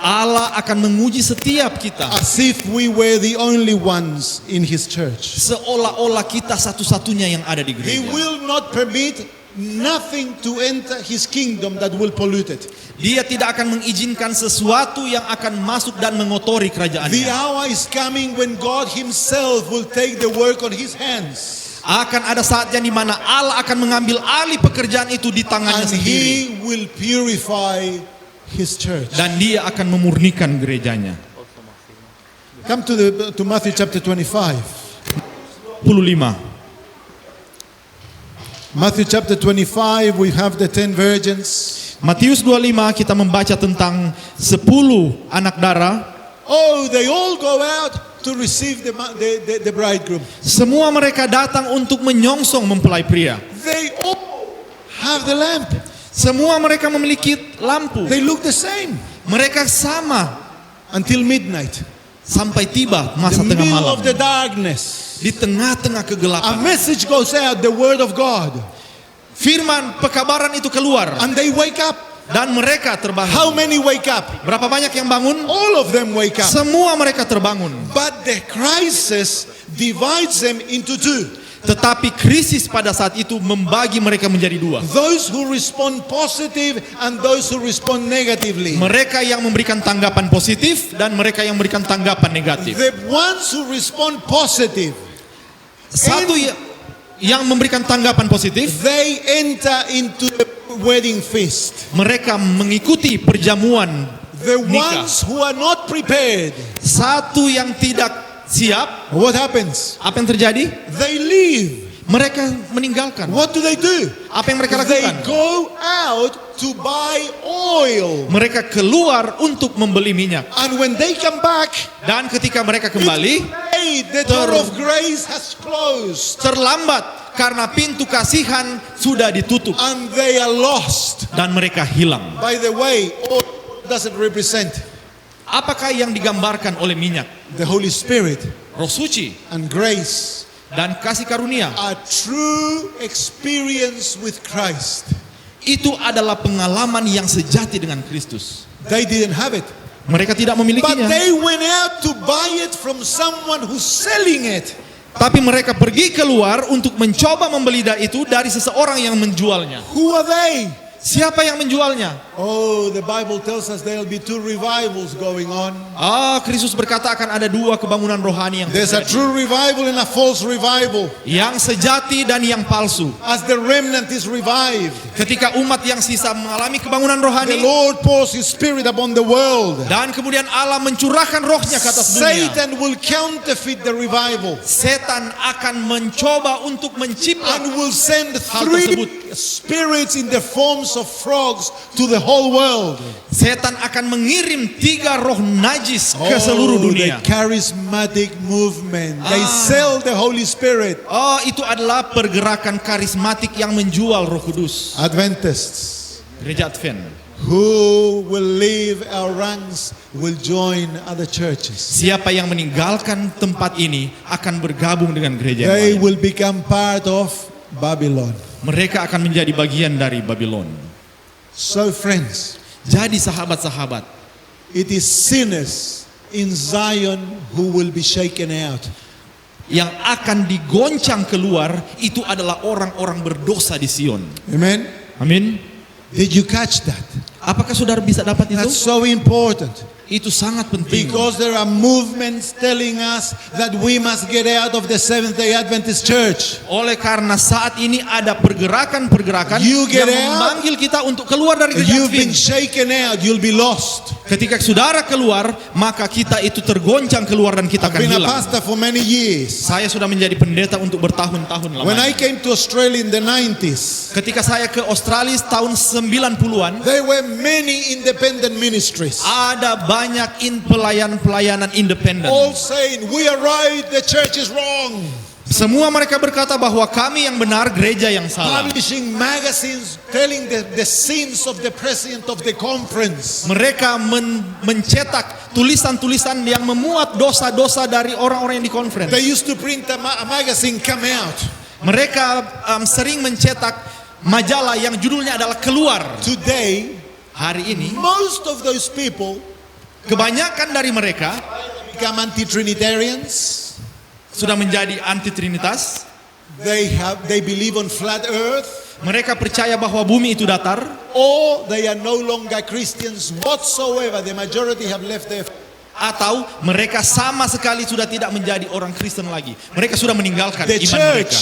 Allah akan menguji setiap kita. as if we were the only ones in His church. Seolah-olah kita satu-satunya yang ada di He gereja. will not permit nothing to enter His kingdom that will pollute it. Dia tidak akan mengizinkan sesuatu yang akan masuk dan mengotori The kerajaannya. hour is coming when God Himself will take the work on His hands. Akan ada saatnya di mana Allah akan mengambil alih pekerjaan itu di tangannya And sendiri. He will purify His church. Dan dia akan memurnikan gerejanya. Come to Matthew chapter 25. 25. Matthew chapter 25, we have the 10 virgins. Matius 25 kita membaca tentang 10 anak darah. Oh, they all go out to receive the bridegroom. Semua mereka datang untuk menyongsong mempelai pria. They all have the lamp. Semua mereka memiliki lampu. They look the same Mereka sama until midnight. sampai tiba The masa tengah middle malam. of the darkness. Di tengah-tengah A kegelapan. message goes out, the word of God. Firman pekabaran itu keluar. And they wake up. Dan mereka terbangun. How many wake up? Berapa banyak yang bangun? All of them wake up. Semua mereka terbangun. But the crisis divides them into two. Tetapi krisis pada saat itu membagi mereka menjadi dua. Those who respond positive and those who respond negatively. Mereka yang memberikan tanggapan positif dan mereka yang memberikan tanggapan negatif. The ones who respond positive, Satu yang memberikan tanggapan positif, they enter into the wedding feast. mereka mengikuti perjamuan The nikah. ones who are not prepared, Satu yang tidak siap, what happens? apa yang terjadi? They leave. Mereka meninggalkan. What do they do? Apa yang mereka They lakukan? go out to buy oil. Mereka keluar untuk membeli minyak. And when they come back, Dan ketika mereka kembali, the door of grace has closed. terlambat karena pintu kasihan sudah ditutup And they are lost. dan mereka hilang. By the way, oil does it represent? Apakah yang digambarkan oleh minyak? The Holy Spirit Roh suci and grace dan kasih karunia. are true experience with Christ. Itu adalah pengalaman yang sejati dengan Kristus. They didn't have it. Mereka tidak But memilikinya. they went out to buy it from someone who's selling it. Tapi mereka pergi keluar untuk mencoba membeli itu dari seseorang yang menjualnya. Who are they? Siapa yang menjualnya? Oh, the Bible tells us there will be two revivals going on. Kristus berkata akan ada dua kebangunan rohani yang There's a terjadi. true revival and a false revival. Yang sejati dan yang palsu. As the remnant is revived, Ketika umat yang sisa mengalami kebangunan the rohani Lord pours His Spirit upon the world. dan kemudian Allah mencurahkan rohnya ke atas dunia. Satan will counterfeit the revival Setan akan mencoba untuk menciplak and will send hal 3 tersebut. spirits in the forms of frogs to the whole world. Setan akan mengirim 3 roh najis ke seluruh the dunia. charismatic movement. They sell the Holy Spirit. Itu adalah pergerakan karismatik yang menjual Roh Kudus. Adventists Gereja Advent. who will leave our ranks will join other churches. Siapa yang meninggalkan tempat ini akan bergabung dengan gereja yang They lain. will become part of Babylon. Mereka akan menjadi bagian dari Babylon. So friends, Jadi sahabat-sahabat, it is sinners in Zion who will be shaken out. yang akan digoncang keluar itu adalah orang-orang berdosa di Sion. Amen. Amin. Did you catch that? Apakah saudara bisa dapat itu? That's so important. Itu sangat penting. Because there are movements telling us that we must get out of the Seventh-day Adventist Church. Oleh karena saat ini ada pergerakan-pergerakan You get yang out. memanggil kita untuk keluar dari gereja You've been Advent. shaken out, you'll be lost. Ketika saudara keluar, maka kita itu tergoncang keluar dan kita I've akan been a hilang. pastor for many years. Saya sudah menjadi pendeta untuk bertahun-tahun When I lamanya. came to Australia in the 90s, Ketika saya ke Australia tahun 90-an, there were many independent ministries. ada banyak pelayanan-pelayanan independen. All saying, we are right, the church is wrong. Semua mereka berkata bahwa kami yang benar, gereja yang salah. Publishing magazines telling the sins of the president of the conference. Mereka mencetak tulisan-tulisan yang memuat dosa-dosa dari orang-orang yang di conference. They used to print a magazine, Come Out. Mereka sering mencetak majalah yang judulnya adalah Keluar. Today, Hari ini most of those people Kebanyakan dari mereka become anti-Trinitarians. sudah menjadi anti Trinitas. They believe on flat earth. Mereka percaya bahwa bumi itu datar. Or they are no longer Christians whatsoever. The majority have left their faith. Atau mereka sama sekali sudah tidak menjadi orang Kristen lagi. Mereka sudah meninggalkan The iman mereka. church,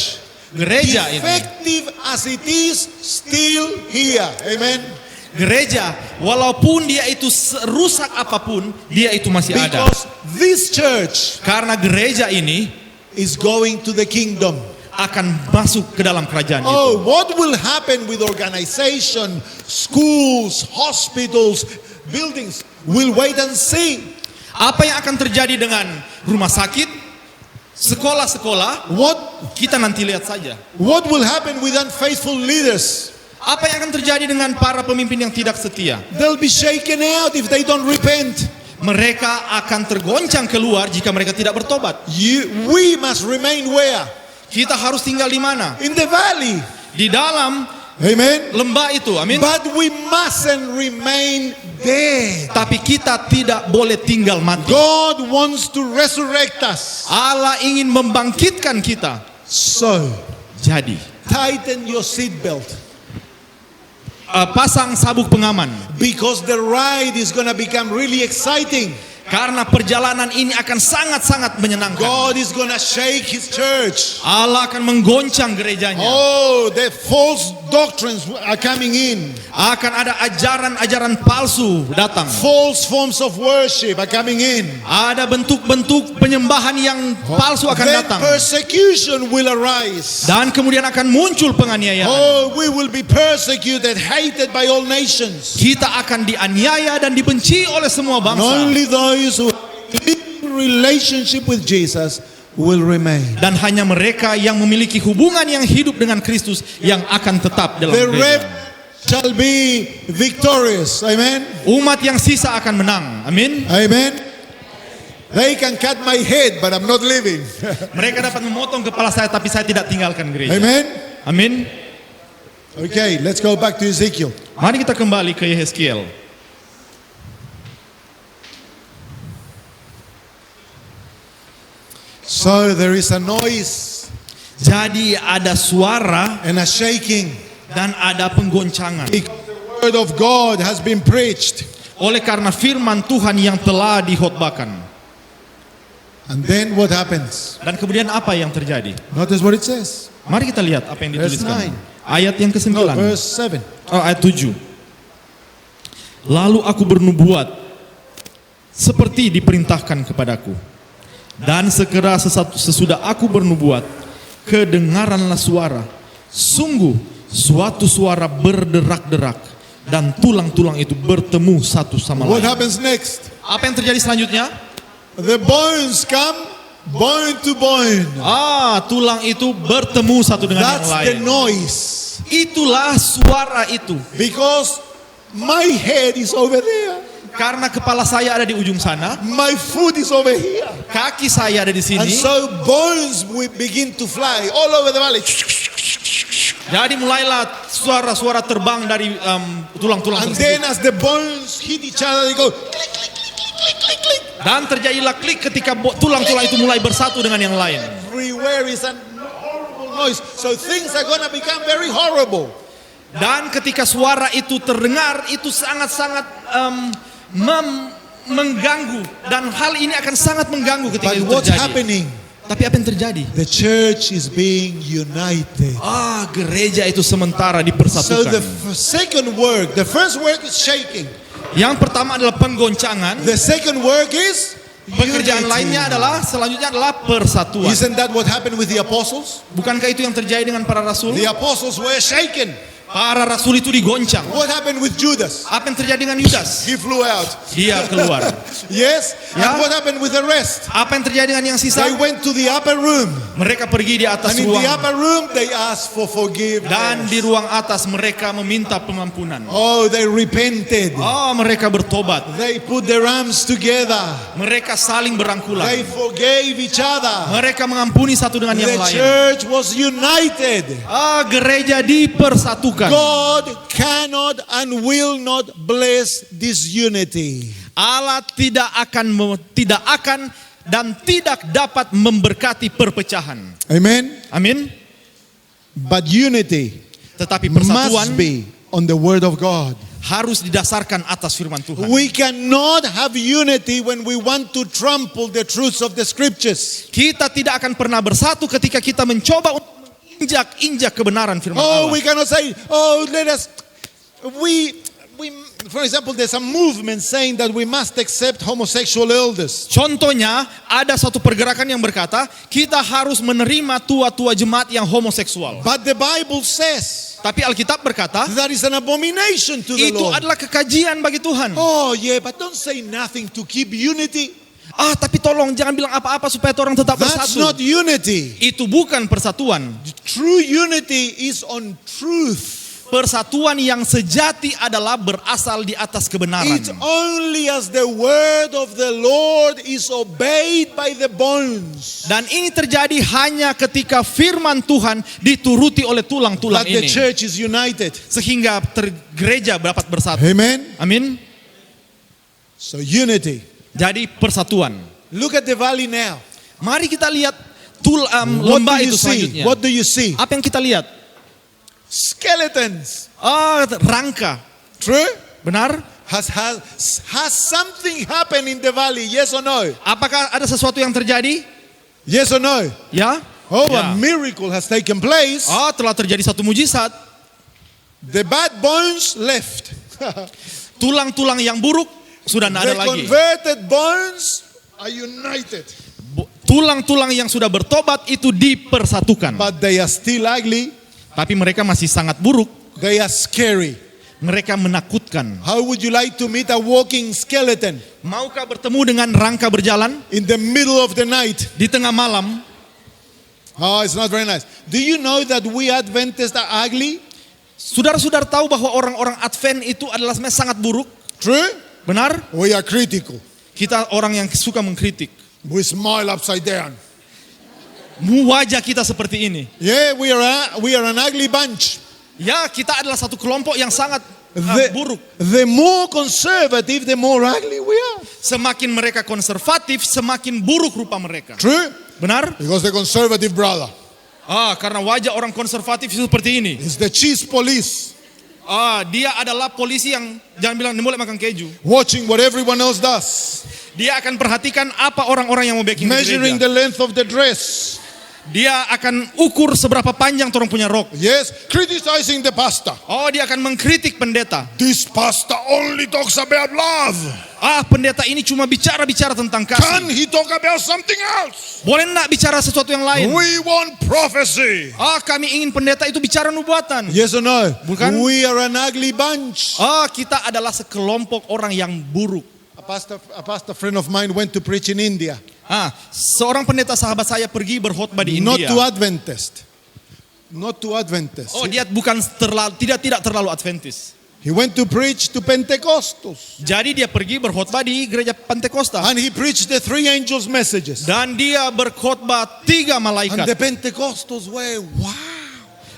Gereja ini, effective as it is, still here. Amen. gereja walaupun dia itu rusak apapun, dia itu masih ada. Because this church Karena gereja ini is going to the kingdom. akan masuk ke dalam kerajaan itu. Oh, what will happen with organization, schools, hospitals, buildings? We'll wait and see. Apa yang akan terjadi dengan rumah sakit, sekolah-sekolah, What kita nanti lihat saja. will happen with unfaithful leaders? Apa yang akan terjadi dengan para pemimpin yang tidak setia? They'll be shaken out if they don't repent. Mereka akan tergoncang keluar jika mereka tidak bertobat. We must remain where? Kita harus tinggal di mana? In the valley. Di dalam Amen. lembah itu, amin. But we mustn't remain dead. Tapi kita tidak boleh tinggal mati. God wants to resurrect us. Allah ingin membangkitkan kita. So, Jadi, tighten your seatbelt. pasang sabuk pengaman. Because the ride is going to become really exciting. Karena perjalanan ini akan sangat-sangat menyenangkan. God is going to shake his church. Allah akan menggoncang gerejanya. Oh, the false doctrines are coming in. Akan ada ajaran-ajaran palsu datang. False forms of worship are coming in. Ada bentuk-bentuk penyembahan yang palsu akan Then datang. persecution will arise. Dan kemudian akan muncul penganiayaan. Oh, we will be persecuted, hated by all nations. Kita akan dianiaya dan dibenci oleh semua And bangsa. only those who live in relationship with Jesus will remain. Dan hanya mereka yang memiliki hubungan yang hidup dengan Kristus yang akan tetap dalam The gereja. rest shall be victorious. Amen. Umat yang sisa akan menang. Amin. Amen. They can cut my head, but I'm not leaving. Mereka dapat memotong kepala saya tapi saya tidak tinggalkan gereja. Amen. Amin. Okay, let's go back to Ezekiel. Mari kita kembali ke Yehezkiel. So there is a noise Jadi ada suara and a shaking. dan ada penggoncangan. Because the word of God has been preached. Oleh karena firman Tuhan yang telah dikhotbahkan. And then what happens? Dan kemudian apa yang terjadi? Notice what it says. Mari kita lihat apa yang Verse dituliskan. 9. Ayat yang ke-9. No, verse 7. Ayat 7. Lalu aku bernubuat seperti diperintahkan kepadaku. Dan segera sesudah aku bernubuat, kedengaranlah suara. Sungguh suatu suara berderak-derak dan tulang-tulang itu bertemu satu sama What lain. happens next? Apa yang terjadi selanjutnya? The bones come bone to bone. Tulang itu bertemu satu dengan yang That's the lain. noise. Itulah suara itu. Because my head is over there. Karena kepala saya ada di ujung sana, My foot is over here. kaki saya ada di And sini. so bones will begin to fly all over the valley. Jadi mulailah suara-suara terbang dari tulang-tulang And tersebut. then as the bones hit each other, they go click, click, click, click, click, click. Dan terjadilah klik ketika tulang-tulang itu mulai bersatu dengan yang lain. Everywhere is a horrible noise. So things are going to become very horrible. Dan ketika suara itu terdengar, itu sangat-sangat mengganggu. Dan hal ini akan sangat mengganggu ketika But itu what's terjadi. happening? Tapi apa yang terjadi? The church is being united. Gereja itu sementara So dipersatukan. the second work, the first work is shaking. Yang pertama adalah penggoncangan. The second work is Pekerjaan unity. lainnya adalah selanjutnya adalah persatuan. Isn't that what happened with the apostles? Bukankah itu yang terjadi dengan para rasul? The apostles were shaken. Para rasul itu digoncang. What happened with Judas? Apa yang terjadi dengan Yudas? He flew out. Dia keluar. Yes? Yeah. And what happened with the rest? Apa yang terjadi dengan yang sisa? They went to the upper room. Mereka pergi di atas And in ruang. the upper room, they asked for forgiveness. Dan di ruang atas mereka meminta pengampunan. Oh, they repented. Mereka bertobat. They put their arms together. Mereka saling They berangkulan. forgave each other. Mereka mengampuni satu dengan yang The lain. church was united. Gereja dipersatukan. God cannot and will not bless disunity. Allah tidak akan dan tidak dapat memberkati perpecahan. Amen. Amin. But unity Tetapi must persatuan be on the word of God. harus didasarkan atas firman Tuhan. We cannot have unity when we want to trample the truths of the scriptures. Kita tidak akan pernah bersatu ketika kita mencoba untuk menginjak kebenaran firman Oh, Allah. we cannot say, oh, let us, for example, there's a movement saying that we must accept homosexual elders. Contohnya, ada satu pergerakan yang berkata, kita harus menerima tua-tua jemaat yang homoseksual. But the Bible says Tapi Alkitab berkata, that is an abomination to the itu Lord. adalah kekajian bagi Tuhan. Oh, yeah, but don't say nothing to keep unity. Tapi tolong jangan bilang apa-apa supaya orang tetap That's bersatu. not unity. Itu bukan persatuan. True unity is on truth. Persatuan yang sejati adalah berasal di atas kebenaran. It's only as the word of the Lord is obeyed by the bones Dan ini terjadi hanya ketika firman Tuhan dituruti oleh tulang-tulang that the ini. church is united. Sehingga gereja dapat bersatu. Amen. Amin. So unity. Jadi persatuan. Look at the valley now. Mari kita lihat What lembah do you itu see? selanjutnya. What do you see? Apa yang kita lihat? Skeletons. Rangka. True? Benar? Has something happened in the valley? Yes or no? Apakah ada sesuatu yang terjadi? Yes or no? Ya. Oh, a Ya. miracle has taken place. Telah terjadi satu mujizat. The bad bones left. Tulang-tulang yang buruk sudah tidak The ada lagi. converted bones are united. Tulang-tulang yang sudah bertobat itu dipersatukan. But they are still ugly. Tapi mereka masih sangat buruk. They are scary. Mereka menakutkan. How would you like to meet a walking skeleton Maukah bertemu dengan rangka berjalan in the middle of the night? di tengah malam? Oh, it's not very nice. Do you know that we Adventists are ugly? Saudara-saudara tahu bahwa orang-orang Advent itu adalah sebenarnya sangat buruk? True? Benar? We are critical. Kita orang yang suka mengkritik. We smile upside down. Wajah kita seperti ini. Yeah, we are an ugly bunch. Ya, kita adalah satu kelompok yang sangat buruk. The more conservative, the more ugly we are. Semakin mereka konservatif, semakin buruk rupa mereka. True? Benar? Because the conservative brother Karena wajah orang konservatif itu seperti ini. is the cheese police, Dia adalah polisi yang jangan bilang boleh makan keju. watching what everyone else does, Dia akan perhatikan apa orang-orang yang mau backing di measuring gereja. the length of the dress. Dia akan ukur seberapa panjang orang punya rok. Yes, criticizing the pastor. Dia akan mengkritik pendeta. This pastor only talks about love. Pendeta ini cuma bicara-bicara tentang Can kasih. he talk about something else? Boleh enggak bicara sesuatu yang lain? We want prophecy. Kami ingin pendeta itu bicara nubuatan. Yes or no? Bukan? We are an ugly bunch. Kita adalah sekelompok orang yang buruk. A pastor friend of mine went to preach in India. Seorang pendeta sahabat saya pergi berkhotbah di Not India. to Adventist. Not to Adventist. Dia bukan tidak terlalu Adventis. He went to preach to Pentecostals. Jadi dia pergi berkhotbah di gereja Pentakosta. And he preached the three angels' messages. Dan dia berkhotbah 3 And malaikat. the Pentecostals were, wow,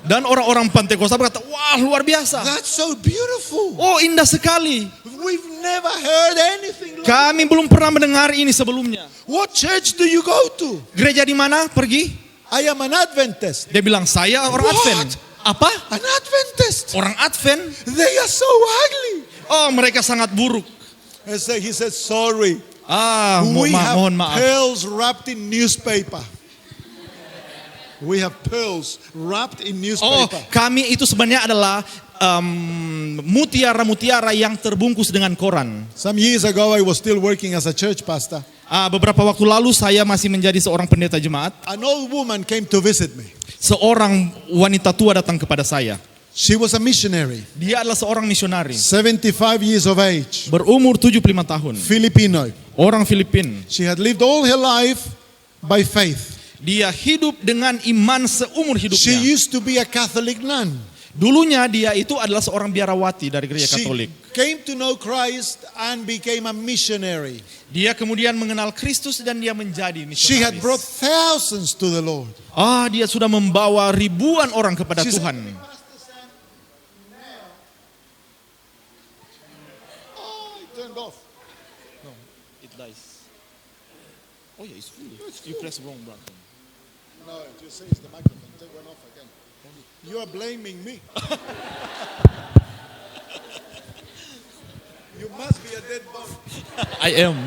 Dan orang-orang Pentakosta berkata, wah luar biasa. that's so beautiful. Indah sekali. We've never heard anything like Kami belum pernah mendengar ini sebelumnya. What church do you go to? Gereja di mana? Pergi. I am an Adventist. Dia bilang, saya orang What? Advent. Apa? An Adventist. Orang Advent? They are so ugly. Mereka sangat buruk. He said, sorry. Mohon Have maaf. pearls wrapped in newspaper. We have pearls wrapped in newspaper. Kami itu sebenarnya adalah mutiara-mutiara yang terbungkus dengan koran. Some years ago, I was still working as a church pastor. Beberapa waktu lalu saya masih menjadi seorang pendeta jemaat. An old woman came to visit me. Seorang wanita tua datang kepada saya. She was a missionary, Dia adalah seorang misionari. 75 years of age, Berumur 75 tahun. Filipino. Orang Filipin. She had lived all her life by faith. Dia hidup dengan iman seumur She hidupnya. used to be a Catholic nun. Dulunya dia itu adalah seorang biarawati dari gereja She Katolik. came to know Christ and became a missionary. Dia kemudian mengenal Kristus dan dia menjadi She had brought misionaris. thousands to the Lord. Dia sudah membawa ribuan orang kepada She said, Tuhan. Oh, it turned off. You press wrong button. No, just say it's the microphone. Take one off again. You are blaming me. You must be a dead bone. I am.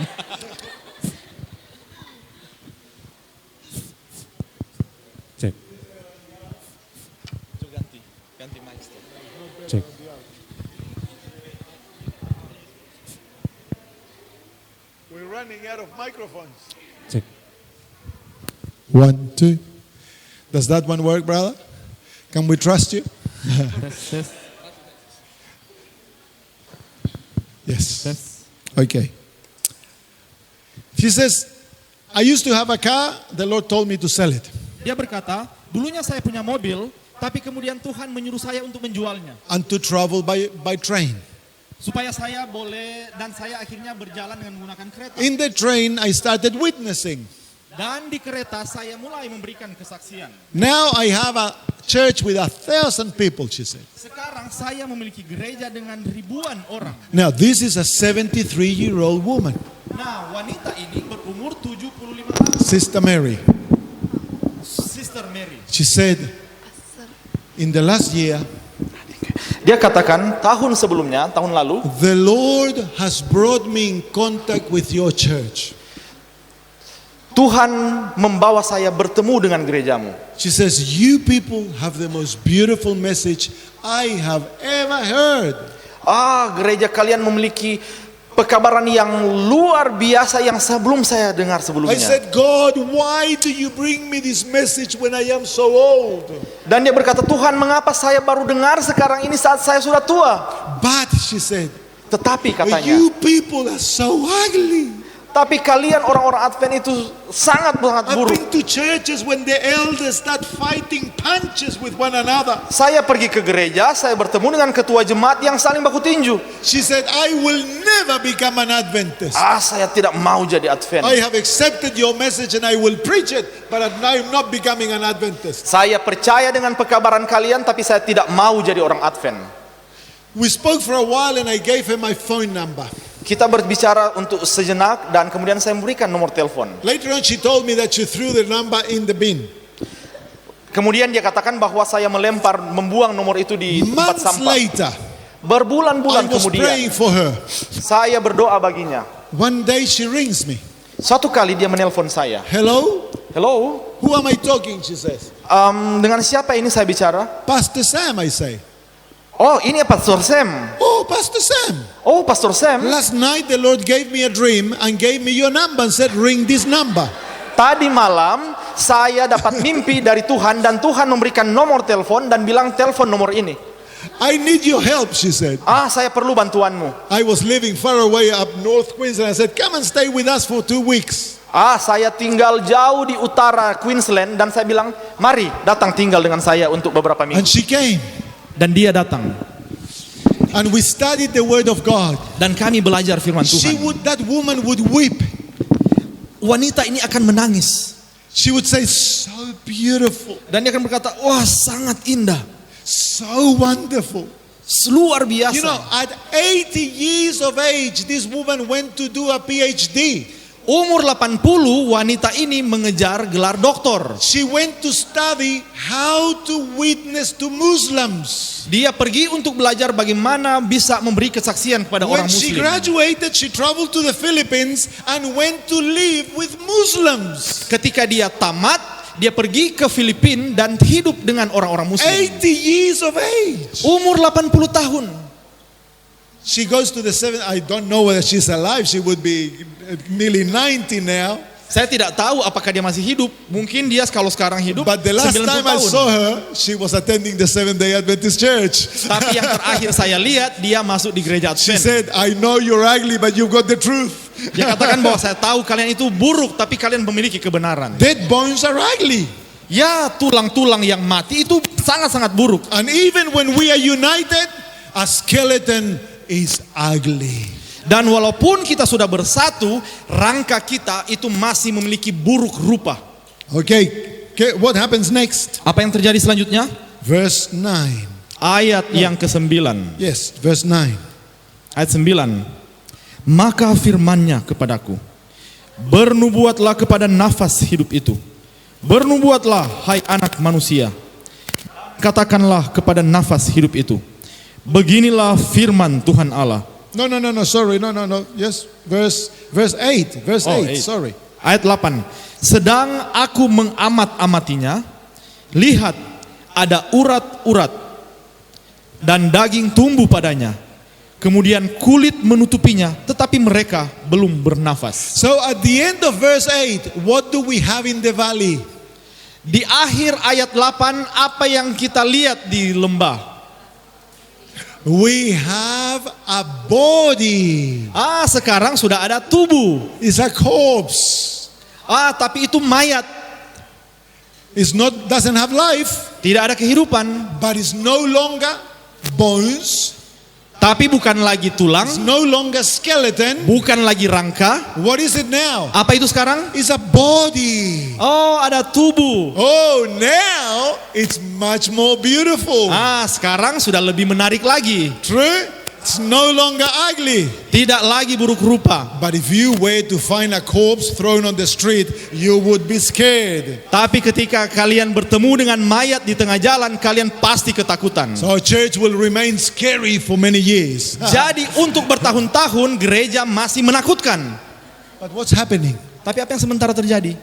Cek, Ganti mic stand. cek. We're running out of microphones. Cek. 1, 2. Does that one work, brother? Can we trust you? Tes. Yes. Okay. She says, I used to have a car, the Lord told me to sell it. Dia berkata, dulunya saya punya mobil, tapi kemudian Tuhan menyuruh saya untuk menjualnya. And to travel by train. Supaya saya boleh, dan saya akhirnya berjalan dengan menggunakan kereta. In the train, I started witnessing. Dan di kereta saya mulai memberikan kesaksian. Now I have a church with 1,000 people, she said. Sekarang saya memiliki gereja dengan ribuan orang. Now this is a 73-year-old woman, Nah, wanita ini berumur 75 tahun. Sister Mary. Sister Mary. She said, in the last year, Dia katakan tahun sebelumnya, tahun lalu, the Lord has brought me in contact with your church. Tuhan membawa saya bertemu dengan gerejamu. She says, you people have the most beautiful message I have ever heard. Gereja kalian memiliki pekabaran yang luar biasa yang sebelum saya dengar I sebelumnya. said, God, why do you bring me this message when I am so old? Dan dia berkata, Tuhan, mengapa saya baru dengar sekarang ini saat saya sudah tua? But, she said, Tetapi katanya, you people are so ugly. tapi kalian orang-orang Advent itu sangat I've buruk. been to churches when the elders start fighting punches with one another. Saya pergi ke gereja, saya bertemu dengan ketua jemaat yang saling baku tinju. She said, I will never become an Adventist. Saya tidak mau jadi Advent. I have accepted your message and I will preach it, but I'm not becoming an Adventist. Saya percaya dengan pekabaran kalian, tapi saya tidak mau jadi orang Advent. We spoke for a while and I gave her my phone number. Kita berbicara untuk sejenak dan kemudian saya memberikan nomor telepon. Later on she told me that she threw the number in the bin. Kemudian dia katakan bahwa saya membuang nomor itu di tempat Months sampah. later, I Berbulan-bulan was kemudian praying for her. saya berdoa baginya. One day she rings me. Suatu kali dia menelpon saya. Hello? Hello, Who am I talking? She says. dengan siapa ini saya bicara? Pastor Sam, I say. Oh, ini Pastor Sam. Oh, Pastor Sam. Oh, Pastor Sam. Last night the Lord gave me a dream and gave me your number and said, ring this number. Tadi malam saya dapat mimpi dari Tuhan dan Tuhan memberikan nomor telepon dan bilang telepon nomor ini. I need your help, she said. Saya perlu bantuanmu. I was living far away up North Queensland. I said, come and stay with us for 2 weeks. Saya tinggal jauh di utara Queensland dan saya bilang, mari datang tinggal dengan saya untuk beberapa And minggu. she came. Dan dia datang. And we studied the word of God. Dan kami belajar firman Tuhan. That woman would weep. Wanita ini akan menangis. She would say, so beautiful, Dan dia akan berkata, wah sangat indah. so wonderful. Luar biasa. You know, at 80 years of age, this woman went to do a PhD. Umur 80 wanita ini mengejar gelar doktor. She went to study how to witness to Muslims. Dia pergi untuk belajar bagaimana bisa memberi kesaksian kepada When orang she muslim. graduated, she traveled to the Philippines and went to live with Muslims. Ketika dia tamat, dia pergi ke Filipina dan hidup dengan orang-orang muslim. 80 years of age. Umur 80 tahun. She goes to the 7. I don't know whether she's alive. She would be nearly 90 now. Saya tidak tahu apakah dia masih hidup. Mungkin dia kalau sekarang hidup But the last 90 time I tahun. saw her, she was attending the Seventh-day Adventist Church. Tapi yang terakhir saya lihat, dia masuk di gereja She Advent. said, I know you're ugly, but you've got the truth. Dia katakan bahwa saya tahu kalian itu buruk, tapi kalian memiliki kebenaran. Dead bones are ugly. Ya, tulang-tulang yang mati itu sangat-sangat buruk. And even when we are united, a skeleton is ugly. Dan walaupun kita sudah bersatu, rangka kita itu masih memiliki buruk rupa. Okay, what happens next? Apa yang terjadi selanjutnya? Verse 9. Ayat yang ke-9. Yes, verse 9. Ayat 9. Maka firman-Nya kepadaku, Bernubuatlah kepada nafas hidup itu. Bernubuatlah, hai anak manusia. Katakanlah kepada nafas hidup itu. Beginilah firman Tuhan Allah. No, sorry, no. Yes, verse 8, Oh, 8, 8. sorry. Ayat 8. Sedang aku mengamat-amatinya, lihat ada urat-urat dan daging tumbuh padanya. Kemudian kulit menutupinya, tetapi mereka belum bernafas. So at the end of verse 8, what do we have in the valley? Di akhir ayat 8, apa yang kita lihat di lembah? We have a body. Sekarang sudah ada tubuh. It's a corpse. Tapi itu mayat. Doesn't have life, Tidak ada kehidupan. but it's no longer bones, Tapi bukan lagi tulang, it's no longer skeleton. bukan lagi rangka. What is it now? Apa itu sekarang? It's a body. Ada tubuh. Oh, now it's much more beautiful. Sekarang sudah lebih menarik lagi. True? It's no longer ugly. Tidak lagi buruk rupa. But if you were to find a corpse thrown on the street, you would be scared. Tapi ketika kalian bertemu dengan mayat di tengah jalan, kalian pasti ketakutan. So church will remain scary for many years. Jadi untuk bertahun-tahun gereja masih menakutkan. But what's happening? Tapi apa yang sementara terjadi?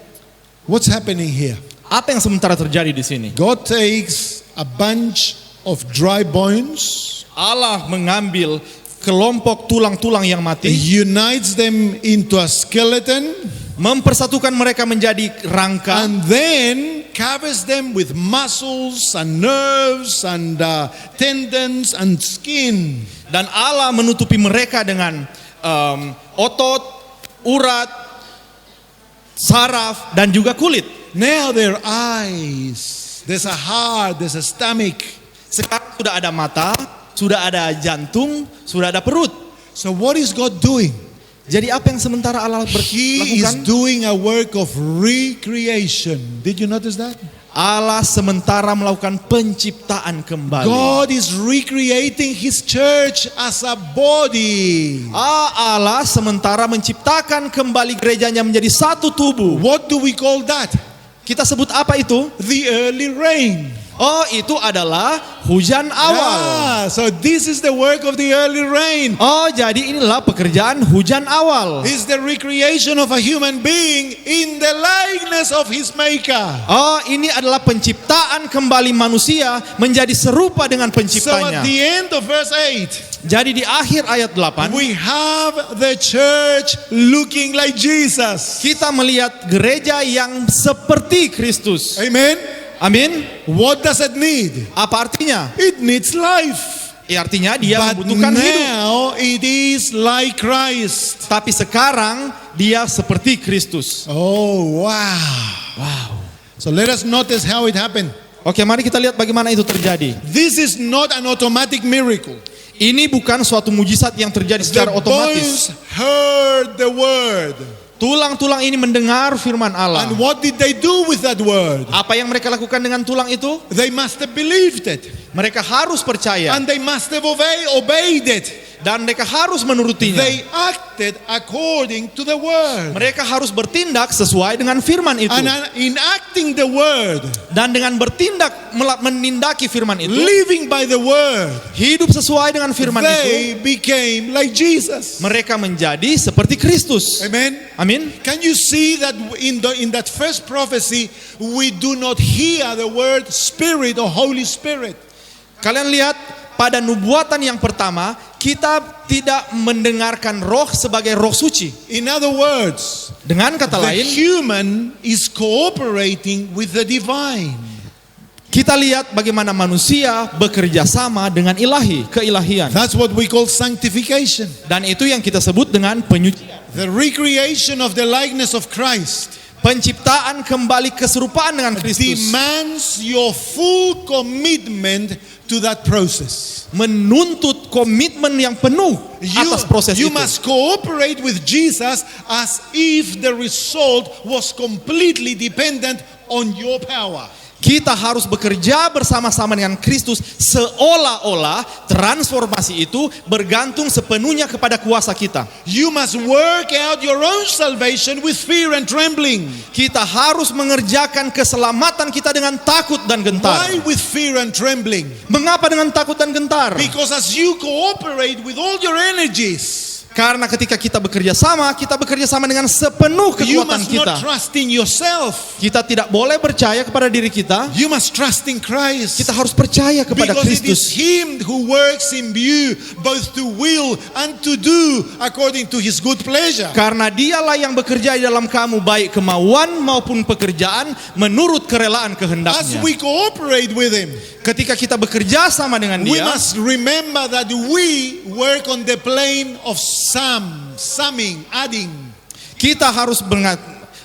What's happening here? Apa yang sementara terjadi di sini? God takes a bunch of dry bones, Allah mengambil kelompok tulang-tulang yang mati, unites them into a skeleton, mempersatukan mereka menjadi rangka, and then covers them with muscles and nerves and tendons and skin. dan Allah menutupi mereka dengan otot, urat, saraf, dan juga kulit. Now their eyes, there's a heart, there's a stomach. Sekarang sudah ada mata, sudah ada jantung, sudah ada perut. So what is God doing? Jadi apa yang sementara Allah He is lakukan? doing a work of recreation. Did you notice that? Allah sementara melakukan penciptaan kembali. God is recreating His church as a body. Allah sementara menciptakan kembali gerejanya menjadi satu tubuh. What do we call that? Kita sebut apa itu? The early rain. Itu adalah hujan awal. So this is the work of the early rain. Jadi inilah pekerjaan hujan awal. It's the recreation of a human being in the likeness of his maker. Ini adalah penciptaan kembali manusia menjadi serupa dengan So penciptanya. at the end of verse 8, Jadi di akhir ayat 8, we have the church looking like Jesus. kita melihat gereja yang seperti Kristus. Amen. Amin. What does it need? Apa artinya? It needs life. Artinya dia But membutuhkan hidup. now it is like Christ. Tapi sekarang dia seperti Kristus. Oh, wow. So let us notice how it happened. Oke, mari kita lihat bagaimana itu terjadi. This is not an automatic miracle. Ini bukan suatu mujizat yang terjadi secara The otomatis. bones heard the word. Tulang-tulang ini mendengar firman Allah. And what did they do with that word? Apa yang mereka lakukan dengan tulang itu? They must have believed it. Mereka harus percaya And they must have obeyed it. dan mereka harus menurutinya. They acted according to the word. Mereka harus bertindak sesuai dengan firman itu. And in acting the word, Dan dengan bertindak menindaki firman itu, living by the word, hidup sesuai dengan firman itu, they became like Jesus. mereka menjadi seperti Kristus. Amen. Amin. Can you see that in that first prophecy we do not hear the word Spirit or Holy Spirit? Kalian lihat pada nubuatan yang pertama, kita tidak mendengarkan roh sebagai roh suci. In other words, Dengan kata the lain, human is cooperating with the divine. kita lihat bagaimana manusia bekerja sama dengan keilahian. That's what we call sanctification. Dan itu yang kita sebut dengan penyucian. The recreation of the likeness of Christ Penciptaan kembali keserupaan dengan Kristus demands your full commitment to that process. menuntut komitmen yang penuh atas proses You itu. must cooperate with Jesus as if the result was completely dependent on your power. Kita harus bekerja bersama-sama dengan Kristus seolah-olah transformasi itu bergantung sepenuhnya kepada kuasa kita. You must work out your own salvation with fear and trembling. Kita harus mengerjakan keselamatan kita dengan takut dan gentar. Why with fear and trembling? Mengapa dengan takut dan gentar? Because as you cooperate with all your energies, Karena ketika kita bekerja sama dengan sepenuh you kekuatan must kita. not trust in yourself. Kita tidak boleh percaya kepada diri kita. You must trust in Christ. Kita harus percaya kepada Because it is Kristus. Him who works in you both to will and to do according to His good pleasure. Karena dialah yang bekerja di dalam kamu baik kemauan maupun pekerjaan menurut kerelaan As kehendaknya. we cooperate with Him, Ketika kita bekerja sama dengan we dia, must remember that we work on the plane of summing, adding. kita harus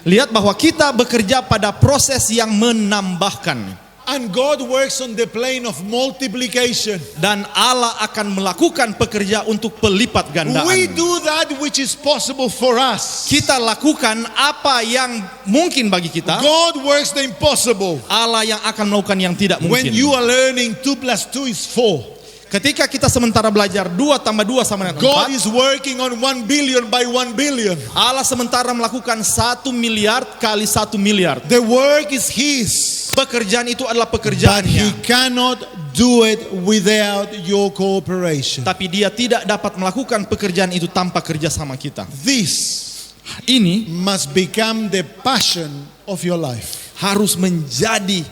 lihat bahwa kita bekerja pada proses yang menambahkan. And God works on the plane of multiplication. Dan Allah akan melakukan pekerja untuk pelipat gandaan. We do that which is possible for us. Kita lakukan apa yang mungkin bagi kita. God works the impossible. Allah yang akan melakukan yang tidak When mungkin. you are learning 2 plus 2 is 4. Ketika kita sementara belajar 2 tambah 2 sama dengan God 4, is working on 1 billion by 1 billion. Allah sementara melakukan 1 miliar kali 1 miliar. The work is His. Pekerjaan itu adalah But pekerjaannya. He cannot do it without your cooperation. Tapi dia tidak dapat melakukan pekerjaan itu tanpa kerjasama kita. This Ini must become the passion of your life. harus menjadi,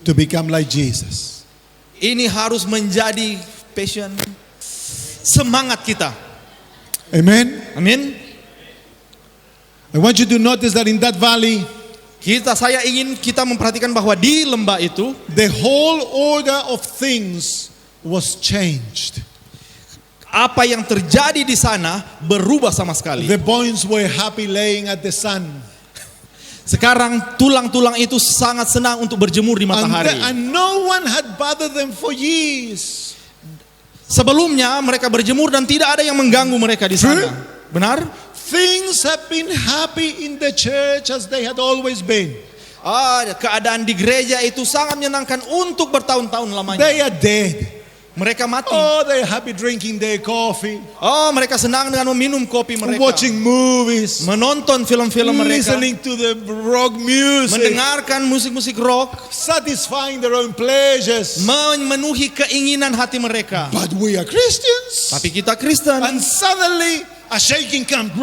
To become like Jesus. ini harus menjadi passion, semangat kita. Amen. Amin. I want you to notice that in that valley, Saya ingin kita memperhatikan bahwa di lembah itu the whole order of things was changed. apa yang terjadi di sana berubah sama sekali. The bones were happy laying at the sun. Sekarang tulang-tulang itu sangat senang untuk berjemur di matahari. And no one had bothered them for years. Sebelumnya mereka berjemur dan tidak ada yang mengganggu mereka di sana. True. Benar? Things have been happy in the church as they had always been. Keadaan di gereja itu sangat menyenangkan untuk bertahun-tahun lamanya. They are dead. Mereka mati. Oh, they're happy drinking their coffee, Mereka senang dengan meminum kopi mereka. watching movies, Menonton film-film mereka. listening to the rock music, Mendengarkan musik-musik rock. satisfying their own pleasures. Memenuhi keinginan hati mereka. But we are Christians. Tapi kita Kristen. And suddenly a shaking comes.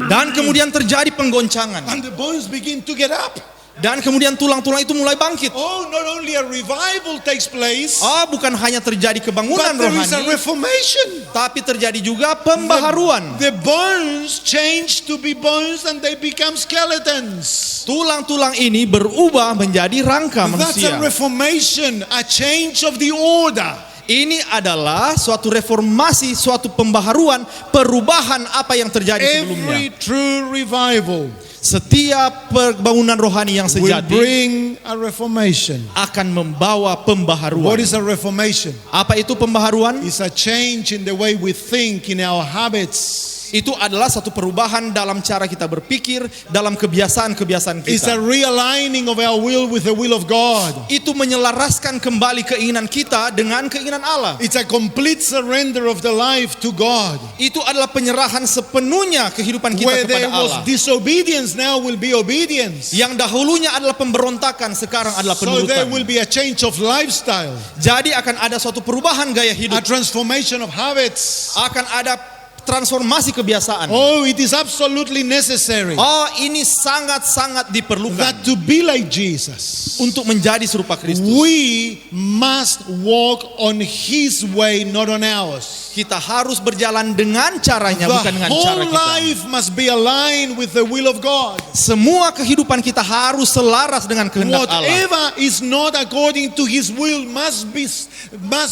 Dan kemudian terjadi penggoncangan. And the bones begin to get up. Dan kemudian tulang-tulang itu mulai bangkit. Oh, not only a revival takes place, Bukan hanya terjadi kebangunan but there is a rohani, reformation. tapi terjadi juga pembaharuan. The bones change to be bones and they become skeletons. Tulang-tulang ini berubah menjadi rangka That's manusia. a reformation, a change of the order. Ini adalah suatu reformasi, suatu pembaharuan, perubahan apa yang terjadi sebelumnya. Every true revival Setiap pembangunan rohani yang will sejati bring a reformation. akan membawa pembaharuan. What is a reformation? Apa itu pembaharuan? It's a change in the way we think, in our habits. Itu adalah satu perubahan dalam cara kita berpikir, dalam kebiasaan-kebiasaan It's a kita. realigning of our will with the will of God. Itu menyelaraskan kembali keinginan kita dengan keinginan Allah. It's a complete surrender of the life to God. Itu adalah penyerahan sepenuhnya kehidupan kita Where there kepada was Allah. disobedience, now will be obedience. Yang dahulunya adalah pemberontakan, sekarang adalah So there will penurutan. be a change of lifestyle, Jadi akan ada suatu perubahan gaya a hidup. transformation of habits. Akan ada transformasi kebiasaan. Oh, it is absolutely necessary Ini sangat-sangat diperlukan that to be like Jesus, untuk menjadi serupa Kristus. we must walk on His way, not on ours. Kita harus berjalan dengan caranya, bukan The dengan cara whole kita. life must be aligned with the will of God. Semua kehidupan kita harus selaras dengan kehendak Allah. Whatever is not according to His will must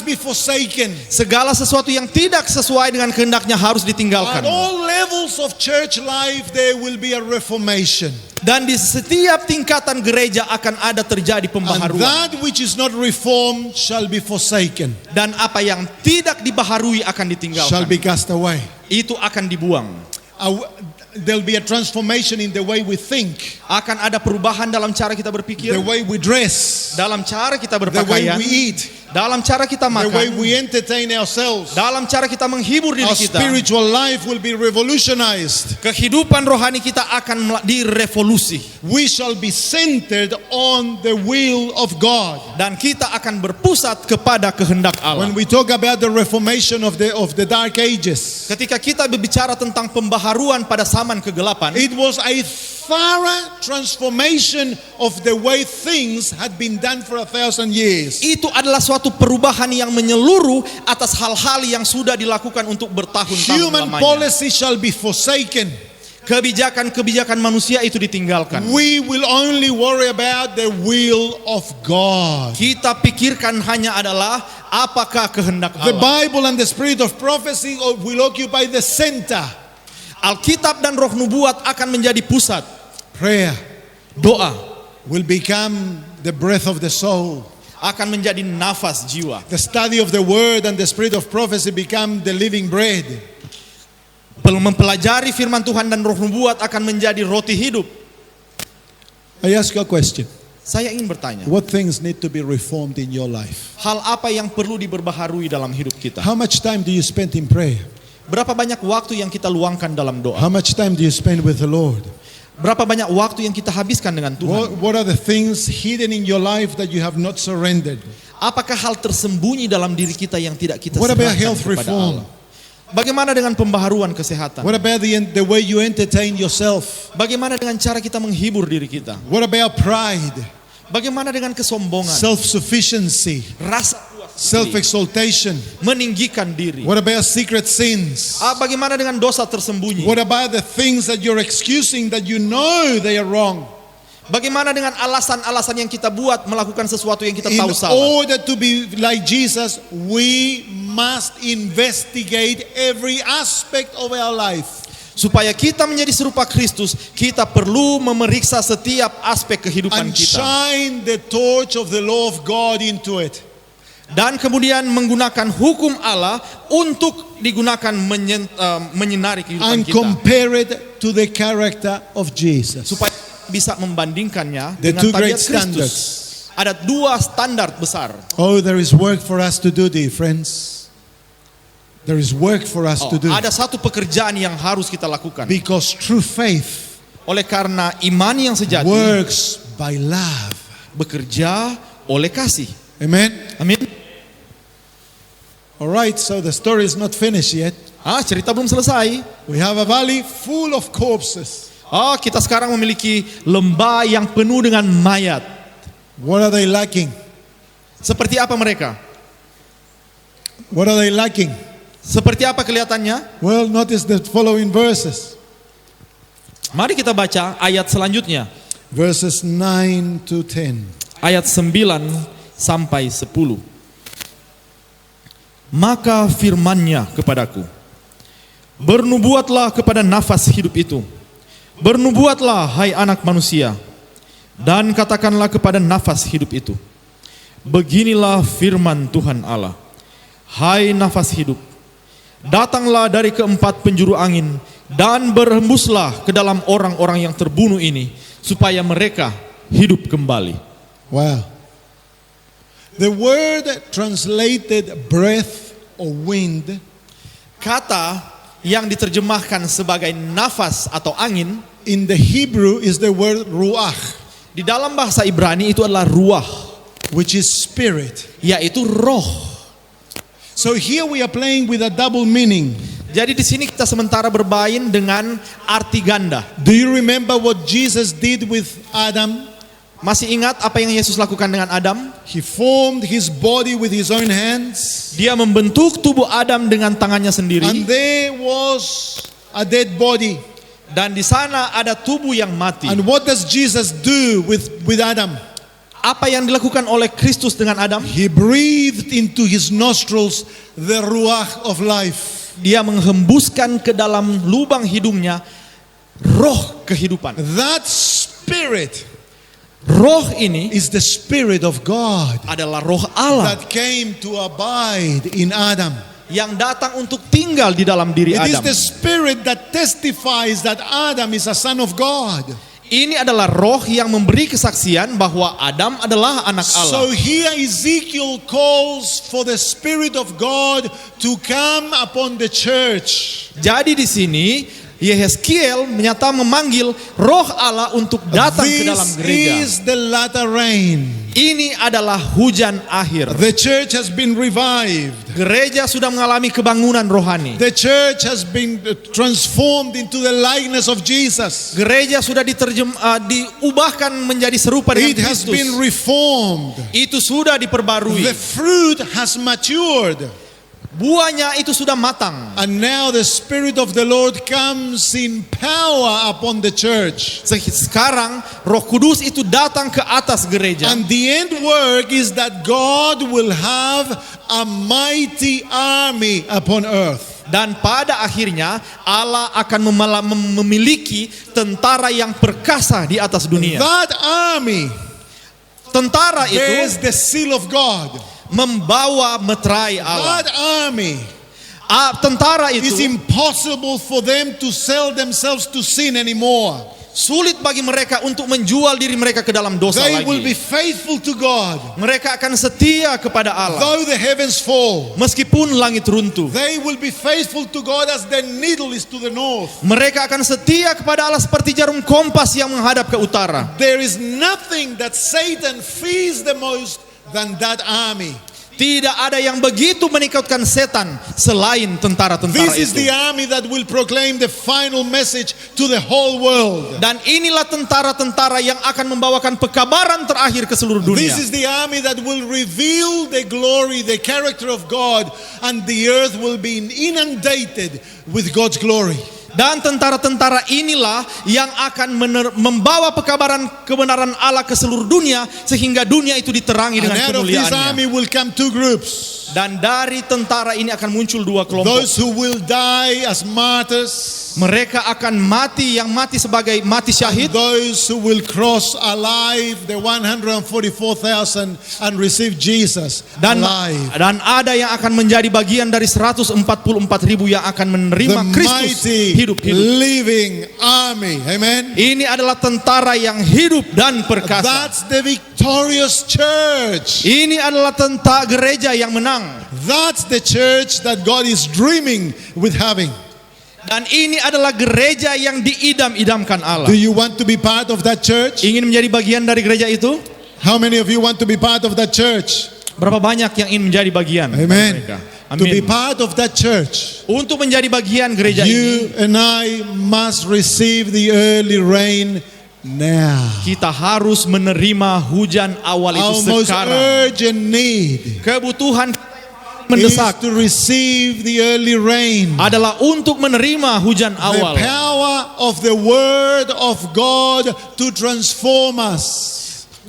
be forsaken. Segala sesuatu yang tidak sesuai dengan kehendaknya harus ditinggalkan. At all levels of church life there will be a reformation. Dan di setiap tingkatan gereja akan ada terjadi And pembaharuan. that which is not reformed shall be forsaken, Dan apa yang tidak dibaharui akan shall ditinggalkan. be cast away. Itu akan dibuang. there'll be a transformation in the way we think, Akan ada perubahan dalam cara kita berpikir, the way we dress, dalam cara kita the way berpakaian, we eat, dalam cara kita the way makan, we entertain ourselves. dalam cara kita menghibur diri Our kita. spiritual life will be revolutionized. Kehidupan rohani kita akan direvolusi. We shall be centered on the will of God. Dan kita akan berpusat kepada kehendak Allah. When we talk about the reformation of the dark ages, Ketika kita berbicara tentang pembaharuan pada zaman kegelapan, it was a thorough transformation of the way things had been done for 1,000 years. itu adalah suatu perubahan yang menyeluruh atas hal-hal yang sudah dilakukan untuk bertahun-tahun Human lamanya. policy shall be forsaken. Kebijakan-kebijakan manusia itu ditinggalkan. We will only worry about the will of God. Kita pikirkan hanya adalah apakah kehendak The Allah. Bible and the spirit of prophecy will occupy the center. Alkitab dan roh nubuat akan menjadi pusat. Prayer Doa will become the breath of the soul. akan menjadi nafas jiwa. The study of the word and the spirit of prophecy become the living bread. Mempelajari firman Tuhan dan roh nubuat akan menjadi roti hidup. I ask you a question. Saya ingin bertanya, What things need to be reformed in your life? hal apa yang perlu diperbaharui dalam hidup kita? How much time do you spend in prayer? Berapa banyak waktu yang kita luangkan dalam doa? How much time do you spend with the Lord? Berapa banyak waktu yang kita habiskan dengan Tuhan? What are the things hidden in your life that you have not surrendered? Apakah hal tersembunyi dalam diri kita yang tidak kita What about serahkan health kepada reform? Allah? Bagaimana dengan pembaharuan kesehatan? What about the way you entertain yourself? Bagaimana dengan cara kita menghibur diri kita? What about pride, Bagaimana dengan kesombongan? self-sufficiency, Rasa puas diri, self-exaltation? meninggikan diri. What about secret sins? Bagaimana dengan dosa tersembunyi? What about the things that you're excusing that you know they are wrong? Bagaimana dengan alasan-alasan yang kita buat melakukan sesuatu yang kita In tahu salah? order to be like Jesus, we must investigate every aspect of our life. Supaya kita menjadi serupa Kristus, kita perlu memeriksa setiap aspek kehidupan And kita. shine the torch of the law of God into it. Dan kemudian menggunakan hukum Allah untuk digunakan menyinari kehidupan And kita. compare it to the character of Jesus. Supaya bisa membandingkannya The dengan two great tabiat Kristus. Ada dua standar besar. Oh, there is work for us to do, dear friends. There is work for us to do. Ada satu pekerjaan yang harus kita lakukan. Because true faith Oleh karena iman yang sejati works by love. bekerja oleh kasih. Amen. Amin. Alright, so the story is not finished yet. Cerita belum selesai. We have a valley full of corpses. Kita sekarang memiliki lembah yang penuh dengan mayat. What are they lacking? Seperti apa mereka? What are they lacking? Seperti apa kelihatannya? Well, notice the following verses. Mari kita baca ayat selanjutnya. Verses 9 to 10. Ayat 9 sampai 10. Maka firman-Nya kepadaku, bernubuatlah kepada nafas hidup itu. Bernubuatlah, hai anak manusia, dan katakanlah kepada nafas hidup itu, beginilah firman Tuhan Allah. Hai nafas hidup, datanglah dari keempat penjuru angin dan berhembuslah ke dalam orang-orang yang terbunuh ini, supaya mereka hidup kembali. Wow. The word translated breath or wind Kata yang diterjemahkan sebagai nafas atau angin, in the Hebrew is the word ruach, di dalam bahasa Ibrani itu adalah ruah, which is spirit. yaitu roh. So here we are playing with a double meaning. Jadi di sini kita sementara bermain dengan arti ganda. Do you remember what Jesus did with Adam? Masih ingat apa yang Yesus lakukan dengan Adam? He formed his body with his own hands, Dia membentuk tubuh Adam dengan tangannya and sendiri, there was a dead body. dan di sana ada tubuh yang mati. And what does Jesus do with Adam? Apa yang dilakukan oleh Kristus dengan Adam? He breathed into his nostrils the ruach of life. Dia menghembuskan ke dalam lubang hidungnya roh kehidupan. That spirit Roh ini is the spirit of God adalah roh Allah that came to abide in Adam. yang datang untuk tinggal di dalam diri It is Adam. the Spirit that testifies that Adam is a son of God. Ini adalah roh yang memberi kesaksian bahwa Adam adalah anak Allah. So here Ezekiel calls for the Spirit of God to come upon the church. Jadi di sini Yehezkiel memanggil roh Allah untuk datang ke dalam This gereja. is the latter rain. Ini adalah hujan akhir. The church has been revived. Gereja sudah mengalami kebangunan rohani. The church has been transformed into the likeness of Jesus. Gereja sudah diubahkan menjadi serupa dengan It has Kristus. been reformed. Itu sudah diperbarui. The fruit has matured. Buahnya itu sudah matang. And now the Spirit of the Lord comes in power upon the church. Sekarang Roh Kudus itu datang ke atas gereja. And the end work is that God will have a mighty army upon earth. Dan pada akhirnya Allah akan memiliki tentara yang perkasa di atas dunia. That army Tentara bears itu the seal of God. membawa meterai Allah. That army, Tentara it's itu impossible for them to sell themselves to sin anymore. sulit bagi mereka untuk menjual diri mereka ke dalam dosa They will be lagi. faithful to God. Mereka akan setia kepada Allah. Though the heavens fall, Meskipun langit runtuh. they will be faithful to God as the needle is to the north. Mereka akan setia kepada Allah seperti jarum kompas yang menghadap ke utara. There is nothing that Satan fears the most than that army. Tidak ada yang begitu menikutkan setan selain tentara-tentara This is itu. the army that will proclaim the final message to the whole world. Dan inilah tentara-tentara yang akan membawakan pekabaran terakhir ke seluruh dunia. This is the army that will reveal the glory, the character of God, and the earth will be inundated with God's glory. Dan tentara-tentara inilah yang akan membawa pekabaran kebenaran Allah ke seluruh dunia sehingga dunia itu diterangi And dengan out of this army kemuliaannya. will come two groups. Dan dari tentara ini akan muncul dua kelompok. Those who will die as martyrs, Mereka akan mati, yang mati sebagai mati syahid, those who will cross alive the 144,000 and receive Jesus dan alive. ada yang akan menjadi bagian dari 144.000 yang akan menerima The Kristus mighty hidup-hidup. living army. Amen. Ini adalah tentara yang hidup dan perkasa. That's the victorious church. Ini adalah tentara gereja yang menang. That's the church that God is dreaming with having. Dan ini adalah gereja yang diidam-idamkan Allah. Do you want to be part of that church? Ingin menjadi bagian dari gereja itu? How many of you want to be part of that church? Berapa banyak yang ingin menjadi bagian dari Amen. mereka? To be Amin. part of that church, Untuk menjadi bagian gereja ini, you and I must receive the early rain now. kita harus menerima hujan awal Our itu most sekarang. urgent need Kebutuhan is mendesak to receive the early rain. adalah untuk menerima hujan The awal. power of the word of God to transform us,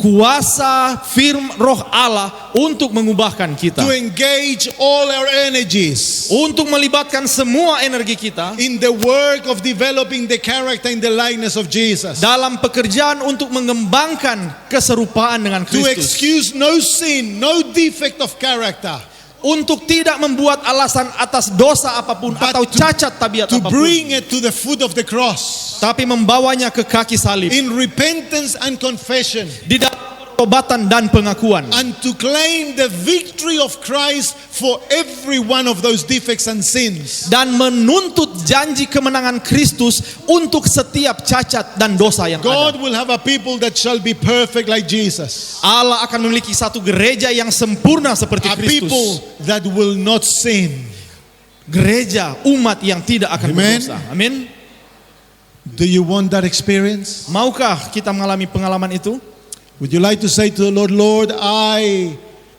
Kuasa firman roh Allah untuk mengubahkan kita. to engage all our energies Untuk melibatkan semua energi kita in the work of developing the character and the likeness of Jesus. dalam pekerjaan untuk mengembangkan keserupaan dengan To Kristus. excuse no sin, no defect of character, Untuk tidak membuat alasan atas dosa apapun But atau cacat tabiat to apapun. bring it to the foot of the cross Tapi membawanya ke kaki salib. in repentance and confession, Di dalam pertobatan dan pengakuan. and to claim the victory of Christ for every one of those defects and sins. Dan menuntut janji kemenangan Kristus untuk setiap cacat dan dosa yang God ada. will have a people that shall be perfect like Jesus. Allah akan memiliki satu gereja yang sempurna seperti A people Kristus. that will not sin. Gereja umat yang tidak akan Amen. berdosa. Amin. Do you want that experience? Maukah kita mengalami pengalaman itu? Would you like to say to the Lord, Lord, I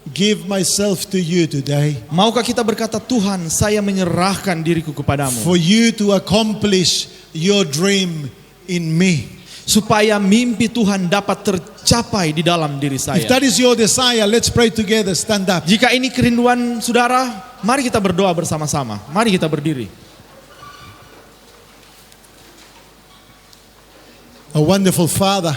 give myself to you today Maukah kita berkata, Tuhan, saya menyerahkan diriku kepadamu for you to accomplish your dream in me. supaya mimpi Tuhan dapat tercapai di dalam diri If saya. that is your desire, let's pray together. Stand up. Jika ini kerinduan saudara, mari kita berdoa bersama-sama. Mari kita berdiri. A wonderful Father.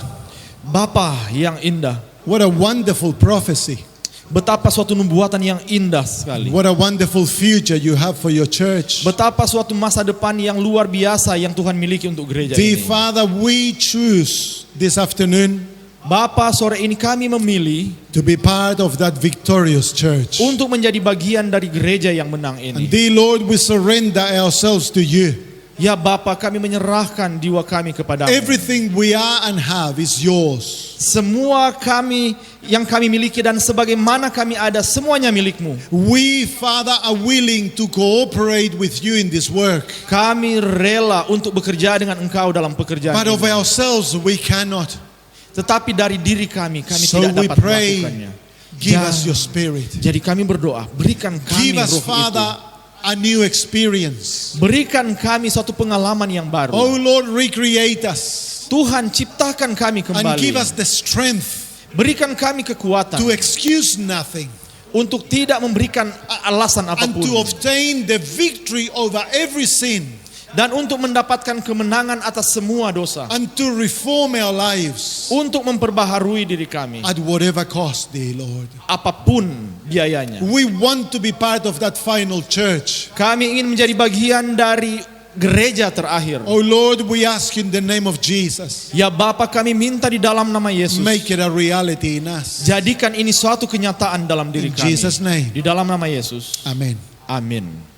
Bapa yang indah, What a wonderful prophecy. Betapa suatu nubuatan yang indah sekali. What a wonderful future you have for your church. Betapa suatu masa depan yang luar biasa yang Tuhan miliki untuk gereja Dear ini. Father, we choose this afternoon Bapa, sore ini kami memilih to be part of that victorious church. untuk menjadi bagian dari gereja yang menang And ini. dear Lord, we surrender ourselves to you. Ya Bapa, kami menyerahkan jiwa kami kepadamu. Everything we are and have is yours. Semua kami yang kami miliki dan sebagaimana kami ada semuanya milikmu. We, Father, are willing to cooperate with you in this work. Kami rela untuk bekerja dengan Engkau dalam pekerjaan But of ini. ourselves, we cannot. Tetapi dari diri kami So tidak we dapat pray, melakukannya. give Dan- us your spirit. Jadi kami berdoa, berikan kami Give us, roh itu. Father, a new experience. Berikan kami suatu pengalaman yang baru. Oh Lord, recreate us Tuhan, ciptakan kami and kembali. give us the strength Berikan kami kekuatan to excuse nothing untuk tidak memberikan alasan and to apapun. obtain the victory over every sin Dan untuk mendapatkan kemenangan atas semua dosa. and to reform our lives Untuk memperbaharui diri kami. at whatever cost, dear Lord. Apapun biayanya. We want to be part of that final church. Kami ingin menjadi bagian dari gereja terakhir. Oh Lord, we ask in the name of Jesus, Ya Bapa, kami minta di dalam nama Yesus. make it a reality in us. Jadikan ini suatu kenyataan dalam diri In kami. Jesus' name, Di dalam nama Yesus. amen. Amin.